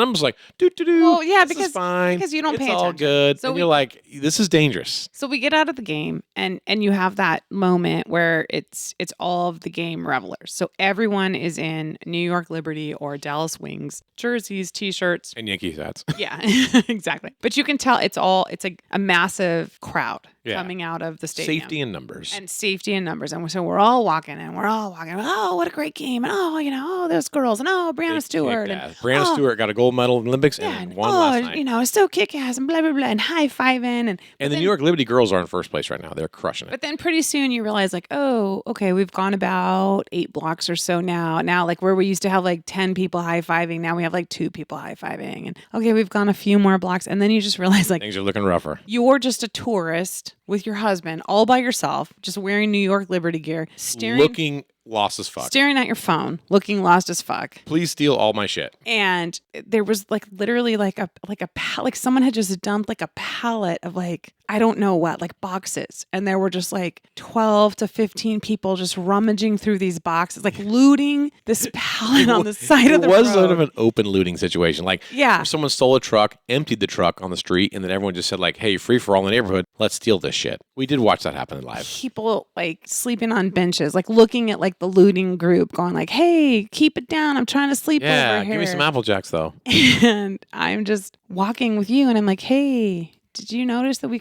I'm just like, doo-doo-doo. Well, yeah, this is fine. because you don't pay It's all attention. good. So and you're like, this is dangerous. So we get out of the game, and you have that moment where it's all of the game revelers. So everyone is in New York Liberty or Dallas Wings jerseys, T-shirts. And Yankees hats. Yeah, exactly. But you can tell it's a massive crowd coming out of the stadium. Safety in numbers. And safety in numbers. And so we're all walking. Oh, what a great game. And those girls. And Brianna Stewart. And Brianna Stewart got a gold medal in the Olympics and won last night. It's so kick-ass and blah, blah, blah. And high-fiving. And the New York Liberty girls are in first place right now. They're crushing it. But then pretty soon you realize like, oh, okay, we've gone about 8 blocks or so now. Now, like where we used to have like 10 people high-fiving, now we have like 2 people high-fiving. And okay, we've gone a few more blocks. And then you just realize like things are looking rougher. You're just a tourist with your husband all by yourself, just wearing New York Liberty gear, looking lost as fuck. Staring at your phone, looking lost as fuck. Please steal all my shit. And there was like literally like someone had just dumped like a pallet of like, I don't know what, like boxes. And there were just like 12 to 15 people just rummaging through these boxes, like looting this pallet on the side of the road. It was sort of an open looting situation. Like, yeah. Someone stole a truck, emptied the truck on the street, and then everyone just said like, hey, free for all in the neighborhood. Let's steal this shit. We did watch that happen live. People like sleeping on benches, like looking at like the looting group going like, hey, keep it down. I'm trying to sleep over here. Give me some Apple Jacks though. And I'm just walking with you and I'm like, hey, did you notice that we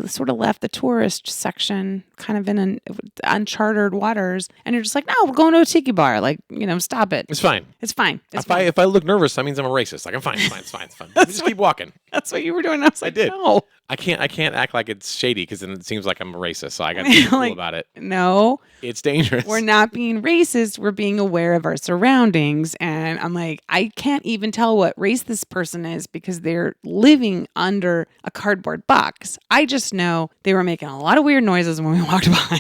sort of left the tourist section kind of in uncharted waters? And you're just like, no, we're going to a tiki bar. Like, stop it. It's fine. It's fine. If I look nervous, that means I'm a racist. Like, I'm fine. It's fine. Just keep walking. That's what you were doing. I was like, I did. No. I can't act like it's shady because then it seems like I'm a racist. So I got to be cool about it. No. It's dangerous. We're not being racist. We're being aware of our surroundings. And I'm like, I can't even tell what race this person is because they're living under a cardboard box. I just know they were making a lot of weird noises when we walked by.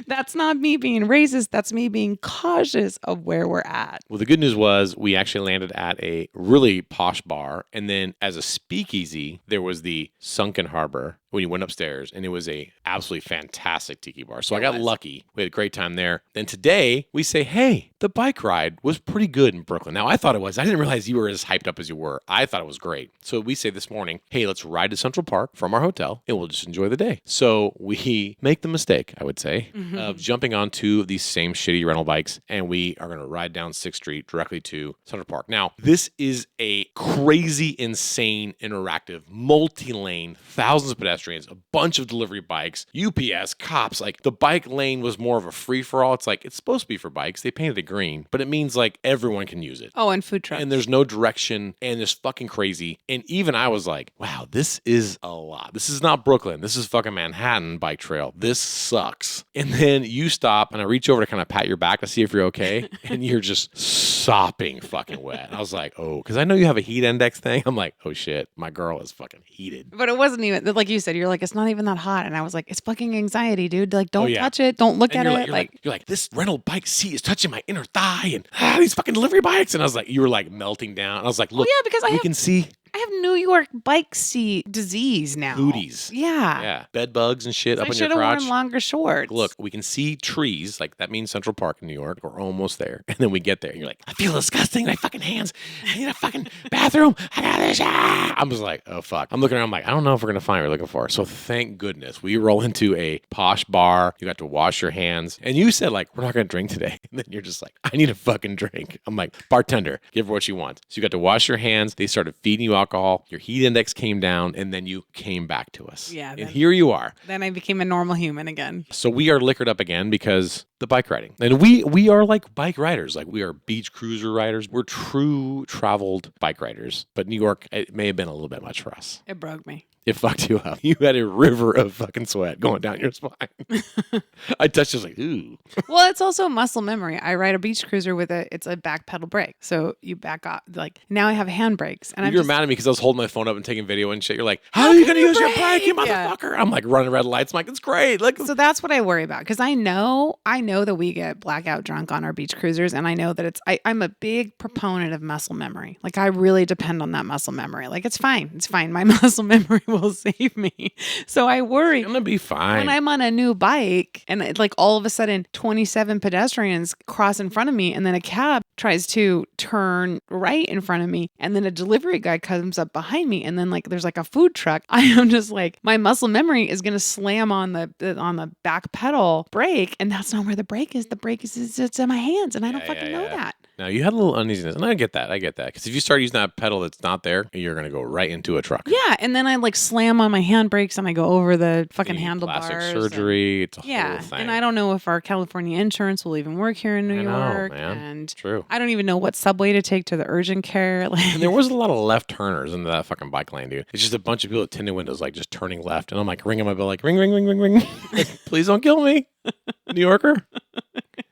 That's not me being racist. That's me being cautious of where we're at. Well, the good news was we actually landed at a really posh bar. And then as a speakeasy, there was the Sunken Harbor when you went upstairs. And it was a absolutely fantastic tiki bar. So I got lucky. We had a great time there. Then today we say, hey, the bike ride was pretty good in Brooklyn. Now, I thought it was. I didn't realize you were as hyped up as you were. I thought it was great. So we say this morning, hey, let's ride to Central Park from our hotel and we'll just enjoy the day. So we make the mistake, I would say, of jumping on 2 of these same shitty rental bikes and we are going to ride down 6th Street directly to Central Park. Now, this is a crazy, insane, interactive, multi-lane, thousands of pedestrians, a bunch of delivery bikes, UPS, cops. Like the bike lane was more of a free-for-all. It's like, it's supposed to be for bikes. They painted it green, but it means like everyone can use it. Oh, and food trucks. And there's no direction and it's fucking crazy. And even I was like, wow, this is a lot. This is not Brooklyn. This is fucking Manhattan bike trail. This sucks. And then you stop and I reach over to kind of pat your back to see if you're okay. And you're just sopping fucking wet. And I was like, oh, because I know you have a heat index thing. I'm like, oh shit, my girl is fucking heated. But it wasn't even, like you said, you're like, it's not even that hot. And I was like, it's fucking anxiety, dude. Like, don't touch it. Don't look at it. You're like, this rental bike seat is touching my inner thigh and these fucking delivery bikes. And I was like, you were like melting down. And I was like, look, because we can see. I have New York bike seat disease now. Booties. Yeah. Bed bugs and shit up in your crotch. I should have worn longer shorts. Look, we can see trees. Like, that means Central Park in New York. We're almost there. And then we get there. And you're like, I feel disgusting. My fucking hands. I need a fucking bathroom. I got this. I'm just like, oh, fuck. I'm looking around. I'm like, I don't know if we're going to find what we're looking for. So thank goodness. We roll into a posh bar. You got to wash your hands. And you said, like, we're not going to drink today. And then you're just like, I need a fucking drink. I'm like, bartender, give her what she wants. So you got to wash your hands. They started feeding you alcohol. Your heat index came down, and then you came back to us. Yeah. And here you are. Then I became a normal human again. So we are liquored up again because the bike riding. And we are like bike riders. Like we are beach cruiser riders. We're true traveled bike riders. But New York, it may have been a little bit much for us. It broke me. It fucked you up. You had a river of fucking sweat going down your spine. I touched it like, ooh. Well, it's also muscle memory. I ride a beach cruiser with it's a back pedal brake. So you back off. Like now I have hand brakes. And You're mad at me because I was holding my phone up and taking video and shit. You're like, how are you going to use your brake, you motherfucker? I'm like running red lights. I'm like, it's great. Like, so that's what I worry about. Because I know that we get blackout drunk on our beach cruisers. And I know that I'm a big proponent of muscle memory. Like I really depend on that muscle memory. Like it's fine. It's fine. My muscle memory will save me. So I worry. I'm going to be fine. When I'm on a new bike and like all of a sudden 27 pedestrians cross in front of me and then a cab tries to turn right in front of me and then a delivery guy comes up behind me and then like there's like a food truck, I am just like my muscle memory is going to slam on the back pedal brake, and that's not where the brake is. The brake is it's in my hands and I don't fucking know that. Now, you had a little uneasiness, and I get that. Because if you start using that pedal that's not there, you're going to go right into a truck. Yeah, and then I like slam on my handbrakes and I go over the fucking handlebars. Plastic surgery, it's a whole thing. And I don't know if our California insurance will even work here in New York. Man. And it's true. I don't even know what subway to take to the urgent care. And there was a lot of left turners into that fucking bike lane, dude. It's just a bunch of people at tinted windows, like just turning left. And I'm like ringing my bell, like ring, ring, ring, ring, ring. Like, please don't kill me, New Yorker.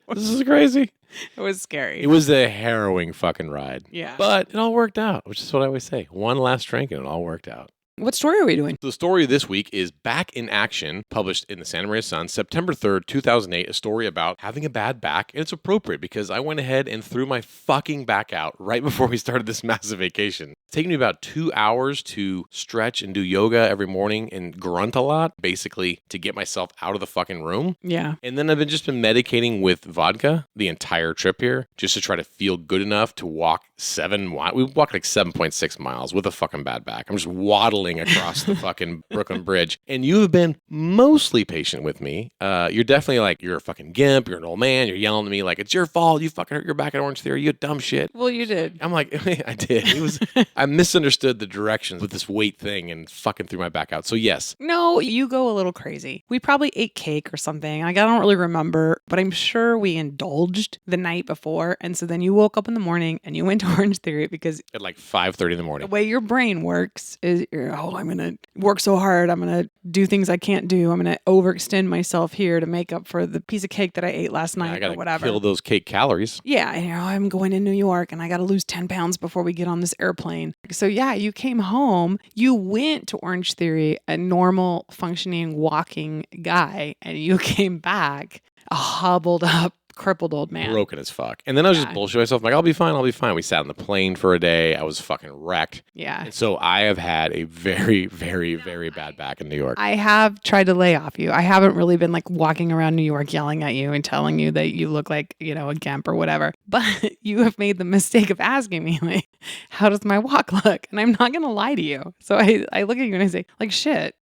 This is crazy. It was scary. It was a harrowing fucking ride. Yeah. But it all worked out, which is what I always say. One last drink and it all worked out. What story are we doing? The story this week is Back in Action, published in the Santa Maria Sun, September 3rd, 2008, a story about having a bad back. And it's appropriate because I went ahead and threw my fucking back out right before we started this massive vacation. It's taken me about 2 hours to stretch and do yoga every morning and grunt a lot, basically to get myself out of the fucking room. Yeah. And then I've just been medicating with vodka the entire trip here just to try to feel good enough to walk 7 miles. We walked like 7.6 miles with a fucking bad back. I'm just waddling across the fucking Brooklyn Bridge. And you have been mostly patient with me. You're definitely like, you're a fucking gimp. You're an old man. You're yelling at me like, it's your fault. You fucking hurt your back at Orange Theory. You dumb shit. Well, you did. I'm like, I did. It was, I misunderstood the directions with this weight thing and fucking threw my back out. So yes. No, you go a little crazy. We probably ate cake or something. Like, I don't really remember, but I'm sure we indulged the night before. And so then you woke up in the morning and you went to Orange Theory because at like 5:30 in the morning. The way your brain works is, I'm going to work so hard. I'm going to do things I can't do. I'm going to overextend myself here to make up for the piece of cake that I ate last night or whatever. Kill those cake calories. Yeah. I'm going to New York and I got to lose 10 pounds before we get on this airplane. So yeah, you came home, you went to Orange Theory, a normal functioning walking guy, and you came back a hobbled up, crippled old man. Broken as fuck. And then I was just bullshitting myself. I'm like, I'll be fine. We sat on the plane for a day. I was fucking wrecked. Yeah. And so I have had a very, very, very bad back in New York. I have tried to lay off you. I haven't really been like walking around New York yelling at you and telling you that you look like, a gimp or whatever. But you have made the mistake of asking me, like, how does my walk look? And I'm not going to lie to you. So I look at you and I say, like, shit.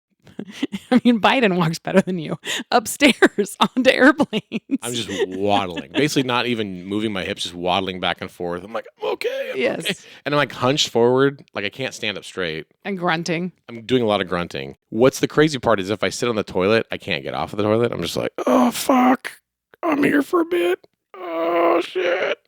I mean, Biden walks better than you upstairs onto airplanes. I'm just waddling, basically not even moving my hips, just waddling back and forth. I'm like, I'm okay. Yes. Okay. And I'm like hunched forward, like I can't stand up straight. And grunting. I'm doing a lot of grunting. What's the crazy part is if I sit on the toilet, I can't get off of the toilet. I'm just like, oh, fuck. I'm here for a bit. Oh, shit.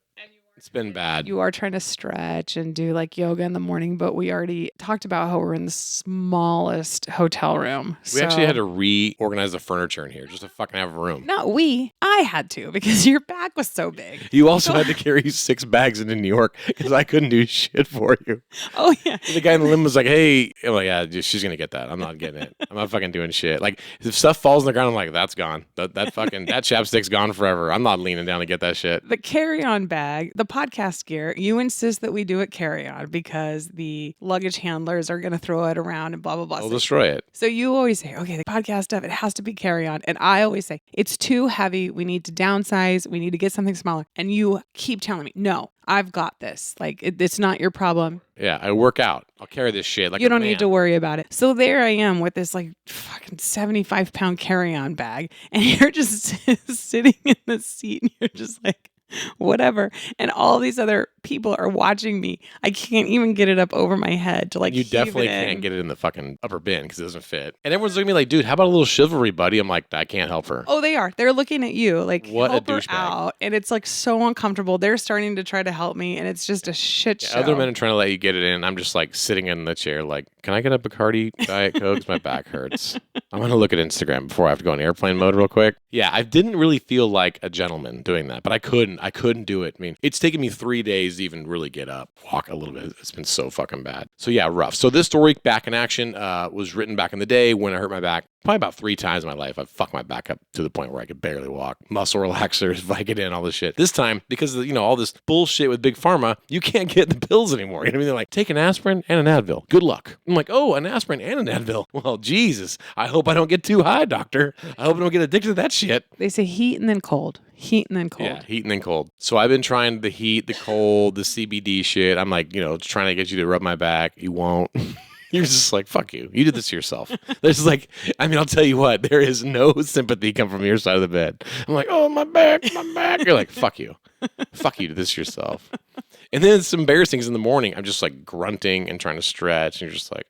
It's been bad. You are trying to stretch and do like yoga in the morning, but we already talked about how we're in the smallest hotel room. We actually had to reorganize the furniture in here just to fucking have a room. No, I had to because your back was so big. You also had to carry 6 bags into New York because I couldn't do shit for you. Oh, yeah. And the guy in the limo was like, hey, I'm like, yeah, she's going to get that. I'm not getting it. I'm not fucking doing shit. Like, if stuff falls on the ground, I'm like, that's gone. That chapstick's gone forever. I'm not leaning down to get that shit. The carry-on bag, the podcast gear, you insist that we do it carry-on because the luggage handlers are going to throw it around and blah, blah, blah. They'll destroy it. So you always say, okay, the podcast stuff, it has to be carry-on. And I always say, it's too heavy. We need to downsize. We need to get something smaller. And you keep telling me, no, I've got this. Like, it's not your problem. Yeah, I work out. I'll carry this shit like you don't need to worry about it. So there I am with this like fucking 75-pound carry-on bag. And you're just sitting in the seat and you're just like, whatever. And all these other people are watching me. I can't even get it up over my head to like You heave definitely it in. can't get it in the fucking upper bin because it doesn't fit. And everyone's looking at me like, dude, how about a little chivalry, buddy? I'm like, I can't help her. Oh, they are. They're looking at you like, What a help her douchebag. out. And it's like so uncomfortable. They're starting to try to help me, and it's just a shit show. Other men are trying to let you get it in. I'm just like sitting in the chair like, can I get a Bacardi Diet Coke? 'Cause my back hurts. I'm going to look at Instagram before I have to go in airplane mode real quick. Yeah, I didn't really feel like a gentleman doing that, but I couldn't do it. I mean, it's taken me 3 days to even really get up, walk a little bit. It's been so fucking bad. So yeah, rough. So this story, Back in Action, was written back in the day when I hurt my back. Probably about 3 times in my life, I've fucked my back up to the point where I could barely walk. Muscle relaxers, Vicoden, all this shit. This time, because of, all this bullshit with Big Pharma, you can't get the pills anymore. You know what I mean? They're like, take an aspirin and an Advil. Good luck. I'm like, oh, an aspirin and an Advil. Well, Jesus. I hope I don't get too high, doctor. I hope I don't get addicted to that shit. They say heat and then cold. Heat and then cold. Yeah, heat and then cold. So I've been trying the heat, the cold, the CBD shit. I'm like, trying to get you to rub my back. You won't. You're just like, fuck you. You did this to yourself. There's like, I'll tell you what, there is no sympathy come from your side of the bed. I'm like, oh, my back. You're like, fuck you. Fuck you, did this to yourself. And then it's embarrassing because in the morning, I'm just like grunting and trying to stretch. And you're just like,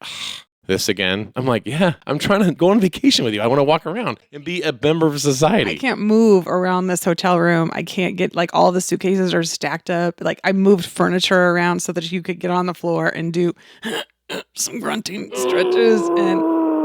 this again? I'm like, yeah, I'm trying to go on vacation with you. I want to walk around and be a member of society. I can't move around this hotel room. I can't get, like, all the suitcases are stacked up. Like, I moved furniture around so that you could get on the floor and do some grunting stretches, and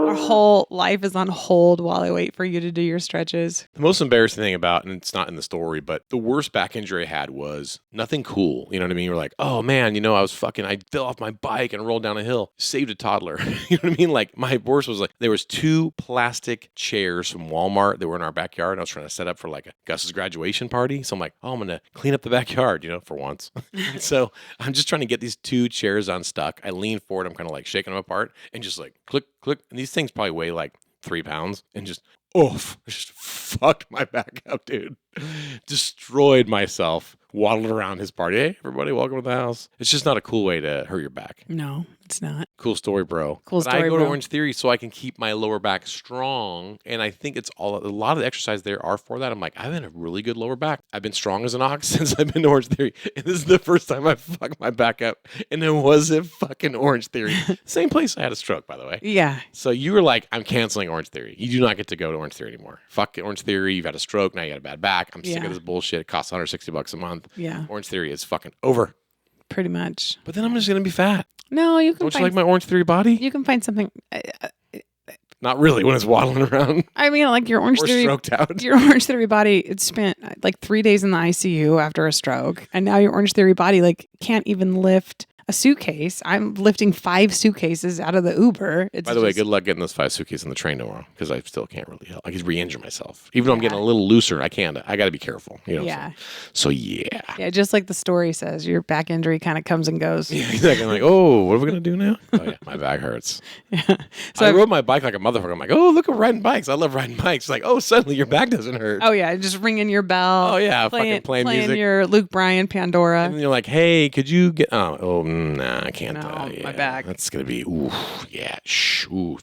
our whole life is on hold while I wait for you to do your stretches. The most embarrassing thing about, and it's not in the story, but the worst back injury I had was nothing cool. You know what I mean? You're like, oh man, I fell off my bike and rolled down a hill, saved a toddler. You know what I mean? Like my worst was like, there was 2 plastic chairs from Walmart that were in our backyard. And I was trying to set up for like a Gus's graduation party. So I'm like, oh, I'm going to clean up the backyard, for once. So I'm just trying to get these 2 chairs unstuck. I lean forward. I'm kind of like shaking them apart and just like click, click. And these things probably weigh like 3 pounds and just fucked my back up, dude. Destroyed myself. Waddled around his party. Hey, everybody, welcome to the house. It's just not a cool way to hurt your back. No, it's not. Cool story, bro. Cool story, I go bro. to Orange Theory so I can keep my lower back strong. And I think a lot of the exercise there are for that. I'm like, I've been a really good lower back. I've been strong as an ox since I've been to Orange Theory. And this is the first time I fucked my back up. And it was at fucking Orange Theory. Same place I had a stroke, by the way. Yeah. So you were like, I'm canceling Orange Theory. You do not get to go to Orange Theory anymore. Fuck Orange Theory. You've had a stroke. Now you got a bad back. I'm sick of this bullshit. It costs $160 a month. Yeah. Orange Theory is fucking over. Pretty much. But then I'm just going to be fat. No, you can Don't you like my Orange Theory body? You can find something. Not really when it's waddling around. I mean, like your Orange Or Theory. stroked out. Your Orange Theory body, it spent like 3 days in the ICU after a stroke. And now your Orange Theory body can't even lift a suitcase. I'm lifting 5 suitcases out of the Uber. By the way, good luck getting those 5 suitcases on the train tomorrow because I still can't really help. I could re-injure myself. Even though I'm getting a little looser, I can't. I got to be careful. What I'm saying? So, yeah. Yeah, just like the story says, your back injury kind of comes and goes. Yeah, exactly. I'm like, oh, what are we going to do now? Oh, yeah, my back hurts. Yeah. So I rode my bike like a motherfucker. I'm like, oh, look at riding bikes. I love riding bikes. It's like, oh, suddenly your back doesn't hurt. Oh, yeah, just ringing your bell. Oh, yeah, playing music. your Luke Bryan Pandora. And you're like, hey, could you get... nah, I can't. No, Yeah, my back. That's going to be, yeah,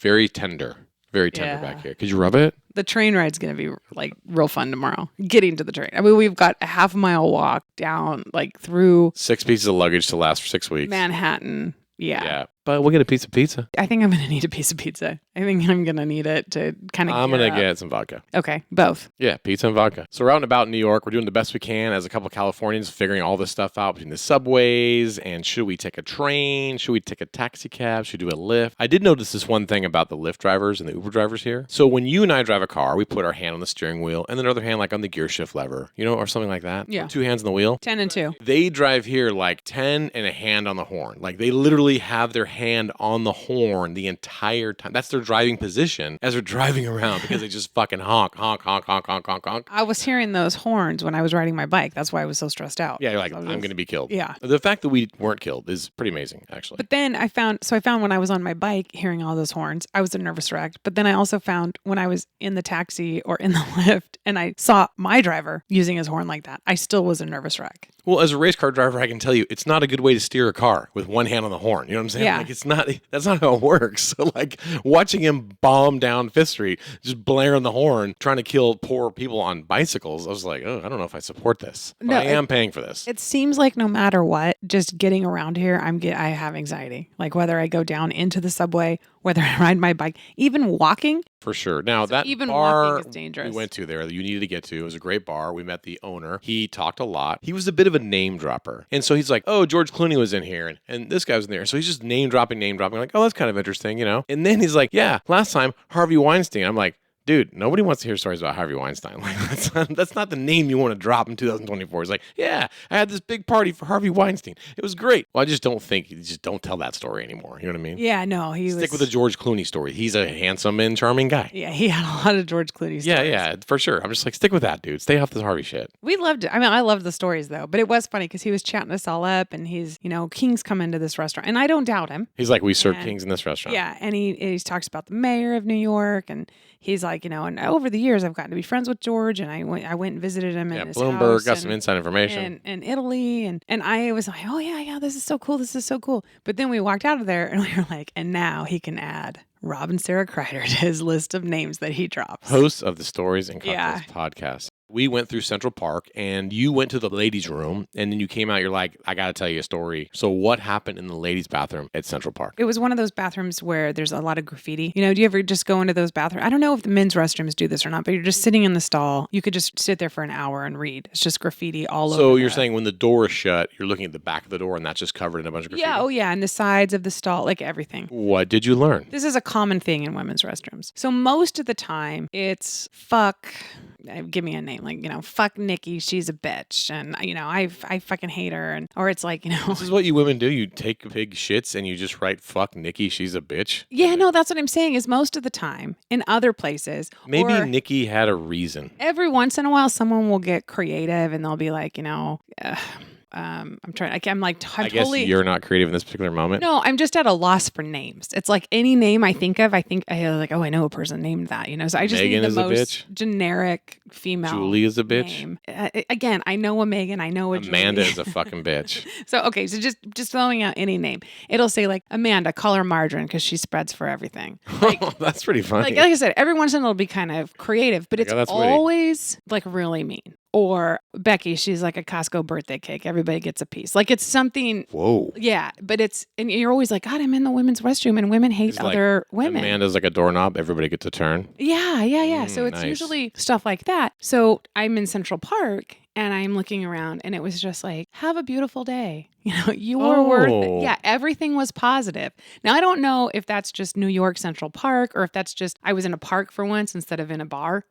very tender. Very tender back here. Could you rub it? The train ride's going to be like real fun tomorrow. Getting to the train. I mean, we've got a half-mile walk down like through 6 pieces of luggage to last for 6 weeks. Manhattan. Yeah. But we'll get a piece of pizza. I think I'm going to need a piece of pizza. I think I'm going to need it to kind of I'm going to get some vodka. Okay, both. Yeah, pizza and vodka. So we're out and about in New York. We're doing the best we can as a couple of Californians, figuring all this stuff out between the subways and should we take a train? Should we take a taxi cab? Should we do a Lyft? I did notice this one thing about the Lyft drivers and the Uber drivers here. So when you and I drive a car, we put our hand on the steering wheel and then our other hand like on the gear shift lever, or something like that. Yeah. 2 hands on the wheel. 10 and 2. They drive here like 10 and a hand on the horn. Like they literally have their hand on the horn the entire time. That's their driving position as they're driving around because they just fucking honk, honk, honk, honk, honk, honk, honk. I was hearing those horns when I was riding my bike. That's why I was so stressed out. Yeah, you're like, I'm going to be killed. Yeah. The fact that we weren't killed is pretty amazing, actually. But then I found when I was on my bike hearing all those horns, I was a nervous wreck. But then I also found when I was in the taxi or in the Lyft and I saw my driver using his horn like that, I still was a nervous wreck. Well, as a race car driver, I can tell you, it's not a good way to steer a car with one hand on the horn. You know what I'm saying? Yeah. Like, that's not how it works. So, like, watching him bomb down Fifth Street, just blaring the horn, trying to kill poor people on bicycles, I was like, oh, I don't know if I support this. But I am paying for this. It seems like no matter what, just getting around here, I have anxiety. Like whether I go down into the subway, whether I ride my bike, even walking. For sure. Now, that even bar walking is dangerous. we went to there that you needed to get to, it was a great bar. We met the owner. He talked a lot. He was a bit of a name dropper. And so he's like, oh, George Clooney was in here and this guy was in there. So he's just name dropping. Like, oh, that's kind of interesting, you know? And then he's like, yeah, last time Harvey Weinstein. I'm like, dude, nobody wants to hear stories about Harvey Weinstein. Like, that's not the name you want to drop in 2024. He's like, yeah, I had this big party for Harvey Weinstein. It was great. Well, I just don't tell that story anymore. You know what I mean? Yeah, no, Stick with the George Clooney story. He's a handsome and charming guy. Yeah, he had a lot of George Clooney stories. Yeah, for sure. I'm just like, stick with that, dude. Stay off this Harvey shit. We loved it. I mean, I loved the stories though, but it was funny because he was chatting us all up and he's, Kings come into this restaurant and I don't doubt him. He's like, we serve kings in this restaurant. Yeah, and he talks about the mayor of New York and he's like, and over the years I've gotten to be friends with George and I went and visited him in his Bloomberg house got some inside information. And Italy and I was like, oh yeah, this is so cool. But then we walked out of there and we were like, and now he can add Rob and Sara Kreider to his list of names that he drops. Hosts of the Stories and Cocktails podcast. We went through Central Park and you went to the ladies' room and then you came out, you're like, I got to tell you a story. So what happened in the ladies' bathroom at Central Park? It was one of those bathrooms where there's a lot of graffiti. Do you ever just go into those bathrooms? I don't know if the men's restrooms do this or not, but you're just sitting in the stall. You could just sit there for an hour and read. It's just graffiti all over. So you're saying when the door is shut, you're looking at the back of the door and that's just covered in a bunch of graffiti? Yeah, and the sides of the stall, like everything. What did you learn? This is a common thing in women's restrooms. So most of the time it's fuck, give me a name, like, fuck Nikki, she's a bitch. And, I fucking hate her. Or it's like, This is what you women do. You take big shits and you just write fuck Nikki, she's a bitch. Yeah, no, that's what I'm saying is most of the time in other places. Maybe Nikki had a reason. Every once in a while, someone will get creative and they'll be like, I'm totally. Guess you're not creative in this particular moment. No, I'm just at a loss for names. It's like any name I think of, I like, oh, I know a person named that, So I just Megan need the is a most bitch. Generic female. Julie is a bitch. Name. Again, I know a Megan, I know a Amanda Julie. is a fucking bitch. So just throwing out any name. It'll say like Amanda, call her Margarine because she spreads for everything. Like, that's pretty funny. Like I said, every once in a while it'll be kind of creative, but it's always like really mean. Or Becky, she's like a Costco birthday cake. Everybody gets a piece. Like it's something. Whoa. Yeah, but and you're always like, God, I'm in the women's restroom and women hate other women. Amanda's like a doorknob. Everybody gets a turn. Yeah. So it's usually stuff like that. So I'm in Central Park and I'm looking around and it was just like, have a beautiful day. You were worth it. Yeah, everything was positive. Now, I don't know if that's just New York Central Park or if that's just I was in a park for once instead of in a bar.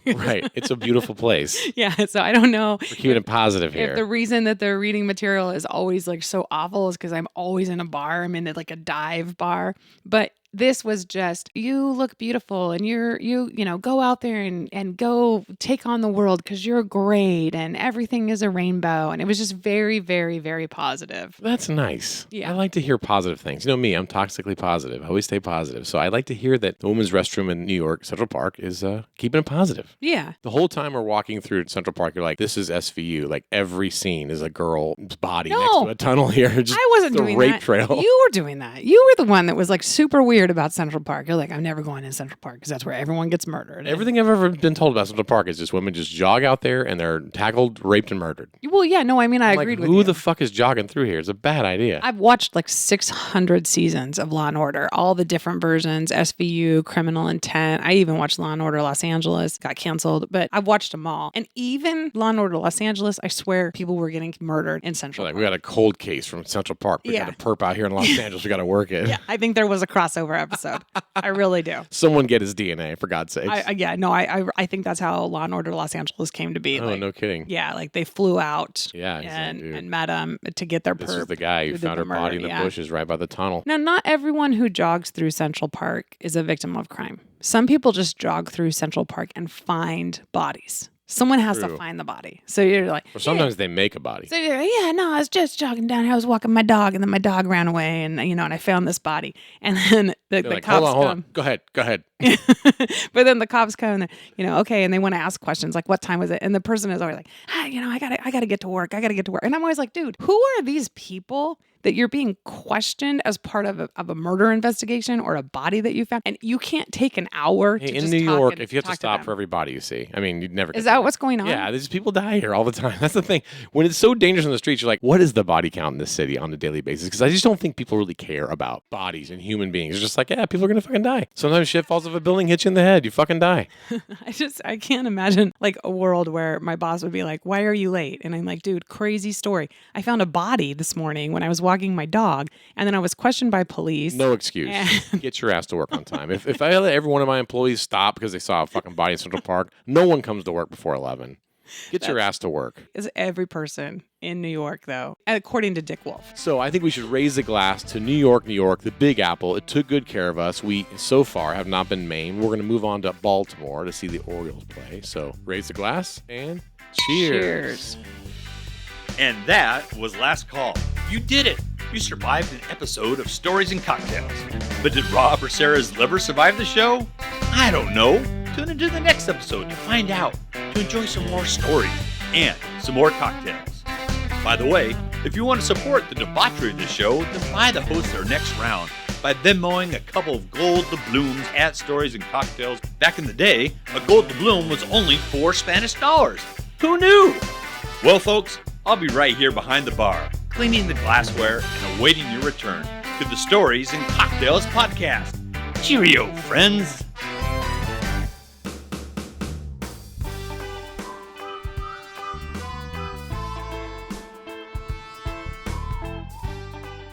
Right. It's a beautiful place. Yeah. So I don't know. We're keeping it positive here. If the reason that the reading material is always like so awful is because I'm always in a bar. I'm in like a dive bar. But this was just, you look beautiful and you go out there and go take on the world because you're great and everything is a rainbow. And it was just very, very, very positive. That's nice. Yeah. I like to hear positive things. You know me, I'm toxically positive. I always stay positive. So I like to hear that the women's restroom in New York, Central Park, is keeping it positive. Yeah. The whole time we're walking through Central Park, you're like, this is SVU. Like every scene is a girl's body next to a tunnel here. Just I wasn't doing rape that. Trail. You were doing that. You were the one that was like super weird about Central Park. You're like, I'm never going in Central Park because that's where everyone gets murdered. Everything I've ever been told about Central Park is just women just jog out there and they're tackled, raped, and murdered. Well, yeah, no, I mean, I agreed with you. Who the fuck is jogging through here? It's a bad idea. I've watched like 600 seasons of Law and Order, all the different versions, SVU, Criminal Intent. I even watched Law and Order Los Angeles, got canceled, but I've watched them all. And even Law and Order Los Angeles, I swear people were getting murdered in Central Park. We got a cold case from Central Park. We got a perp out here in Los Angeles. We got to work it. Yeah, I think there was a crossover episode. I really do. Someone get his DNA, for God's sakes. I think that's how Law and Order Los Angeles came to be. Oh, no kidding. Yeah, like they flew out and met him to get their perp. This is the guy who found her body in the bushes right by the tunnel. Now, not everyone who jogs through Central Park is a victim of crime. Some people just jog through Central Park and find bodies. Someone has to True. find the body. So you're like, Or sometimes they make a body. So you're like, yeah, no, I was just jogging down here. I was walking my dog, and then my dog ran away, and and I found this body. And then the They're like, cops hold come. on. Go ahead. But then the cops come, and okay, and they want to ask questions like, what time was it? And the person is always like, I gotta get to work. And I'm always like, dude, who are these people that you're being questioned as part of a murder investigation or a body that you found? And you can't take an hour Hey, to in just New talk York, and if you have to talk stop them. for every body you see, I mean, you'd never get Is that there. what's going on? Yeah, these people die here all the time. That's the thing. When it's so dangerous on the streets, you're like, what is the body count in this city on a daily basis? Because I just don't think people really care about bodies and human beings. It's just like, yeah, people are going to fucking die. Sometimes shit falls off a building, hits you in the head, you fucking die. I can't imagine like a world where my boss would be like, why are you late? And I'm like, dude, crazy story. I found a body this morning when I was walking my dog, and then I was questioned by police. No excuse. Get your ass to work on time. If I let every one of my employees stop because they saw a fucking body in Central Park, no one comes to work before 11. Get your ass to work. Is every person in New York, though, according to Dick Wolf. So I think we should raise a glass to New York, the Big Apple. It took good care of us. We, so far, have not been maimed. We're going to move on to Baltimore to see the Orioles play. So raise a glass and cheers. And that was Last Call. You did it. You survived an episode of Stories and Cocktails. But did Rob or Sarah's liver survive the show? I don't know. Tune into the next episode to find out, to enjoy some more stories and some more cocktails. By the way, if you want to support the debauchery of the show, then buy the host their next round by Venmoing a couple of gold doubloons at Stories and Cocktails. Back in the day, a gold doubloon was only $4 Spanish. Who knew? Well, folks, I'll be right here behind the bar, cleaning the glassware and awaiting your return to the Stories and Cocktails podcast. Cheerio, friends.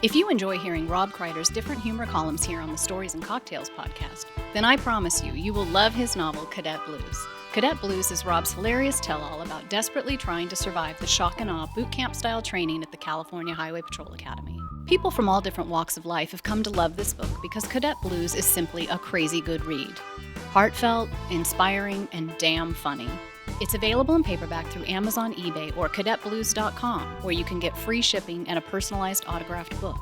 If you enjoy hearing Rob Kreider's different humor columns here on the Stories and Cocktails podcast, then I promise you will love his novel, Cadet Blues. Cadet Blues is Rob's hilarious tell-all about desperately trying to survive the shock and awe boot camp-style training at the California Highway Patrol Academy. People from all different walks of life have come to love this book because Cadet Blues is simply a crazy good read. Heartfelt, inspiring, and damn funny. It's available in paperback through Amazon, eBay, or cadetblues.com, where you can get free shipping and a personalized autographed book.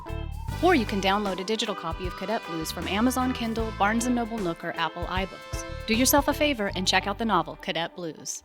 Or you can download a digital copy of Cadet Blues from Amazon Kindle, Barnes & Noble Nook, or Apple iBooks. Do yourself a favor and check out the novel, Cadet Blues.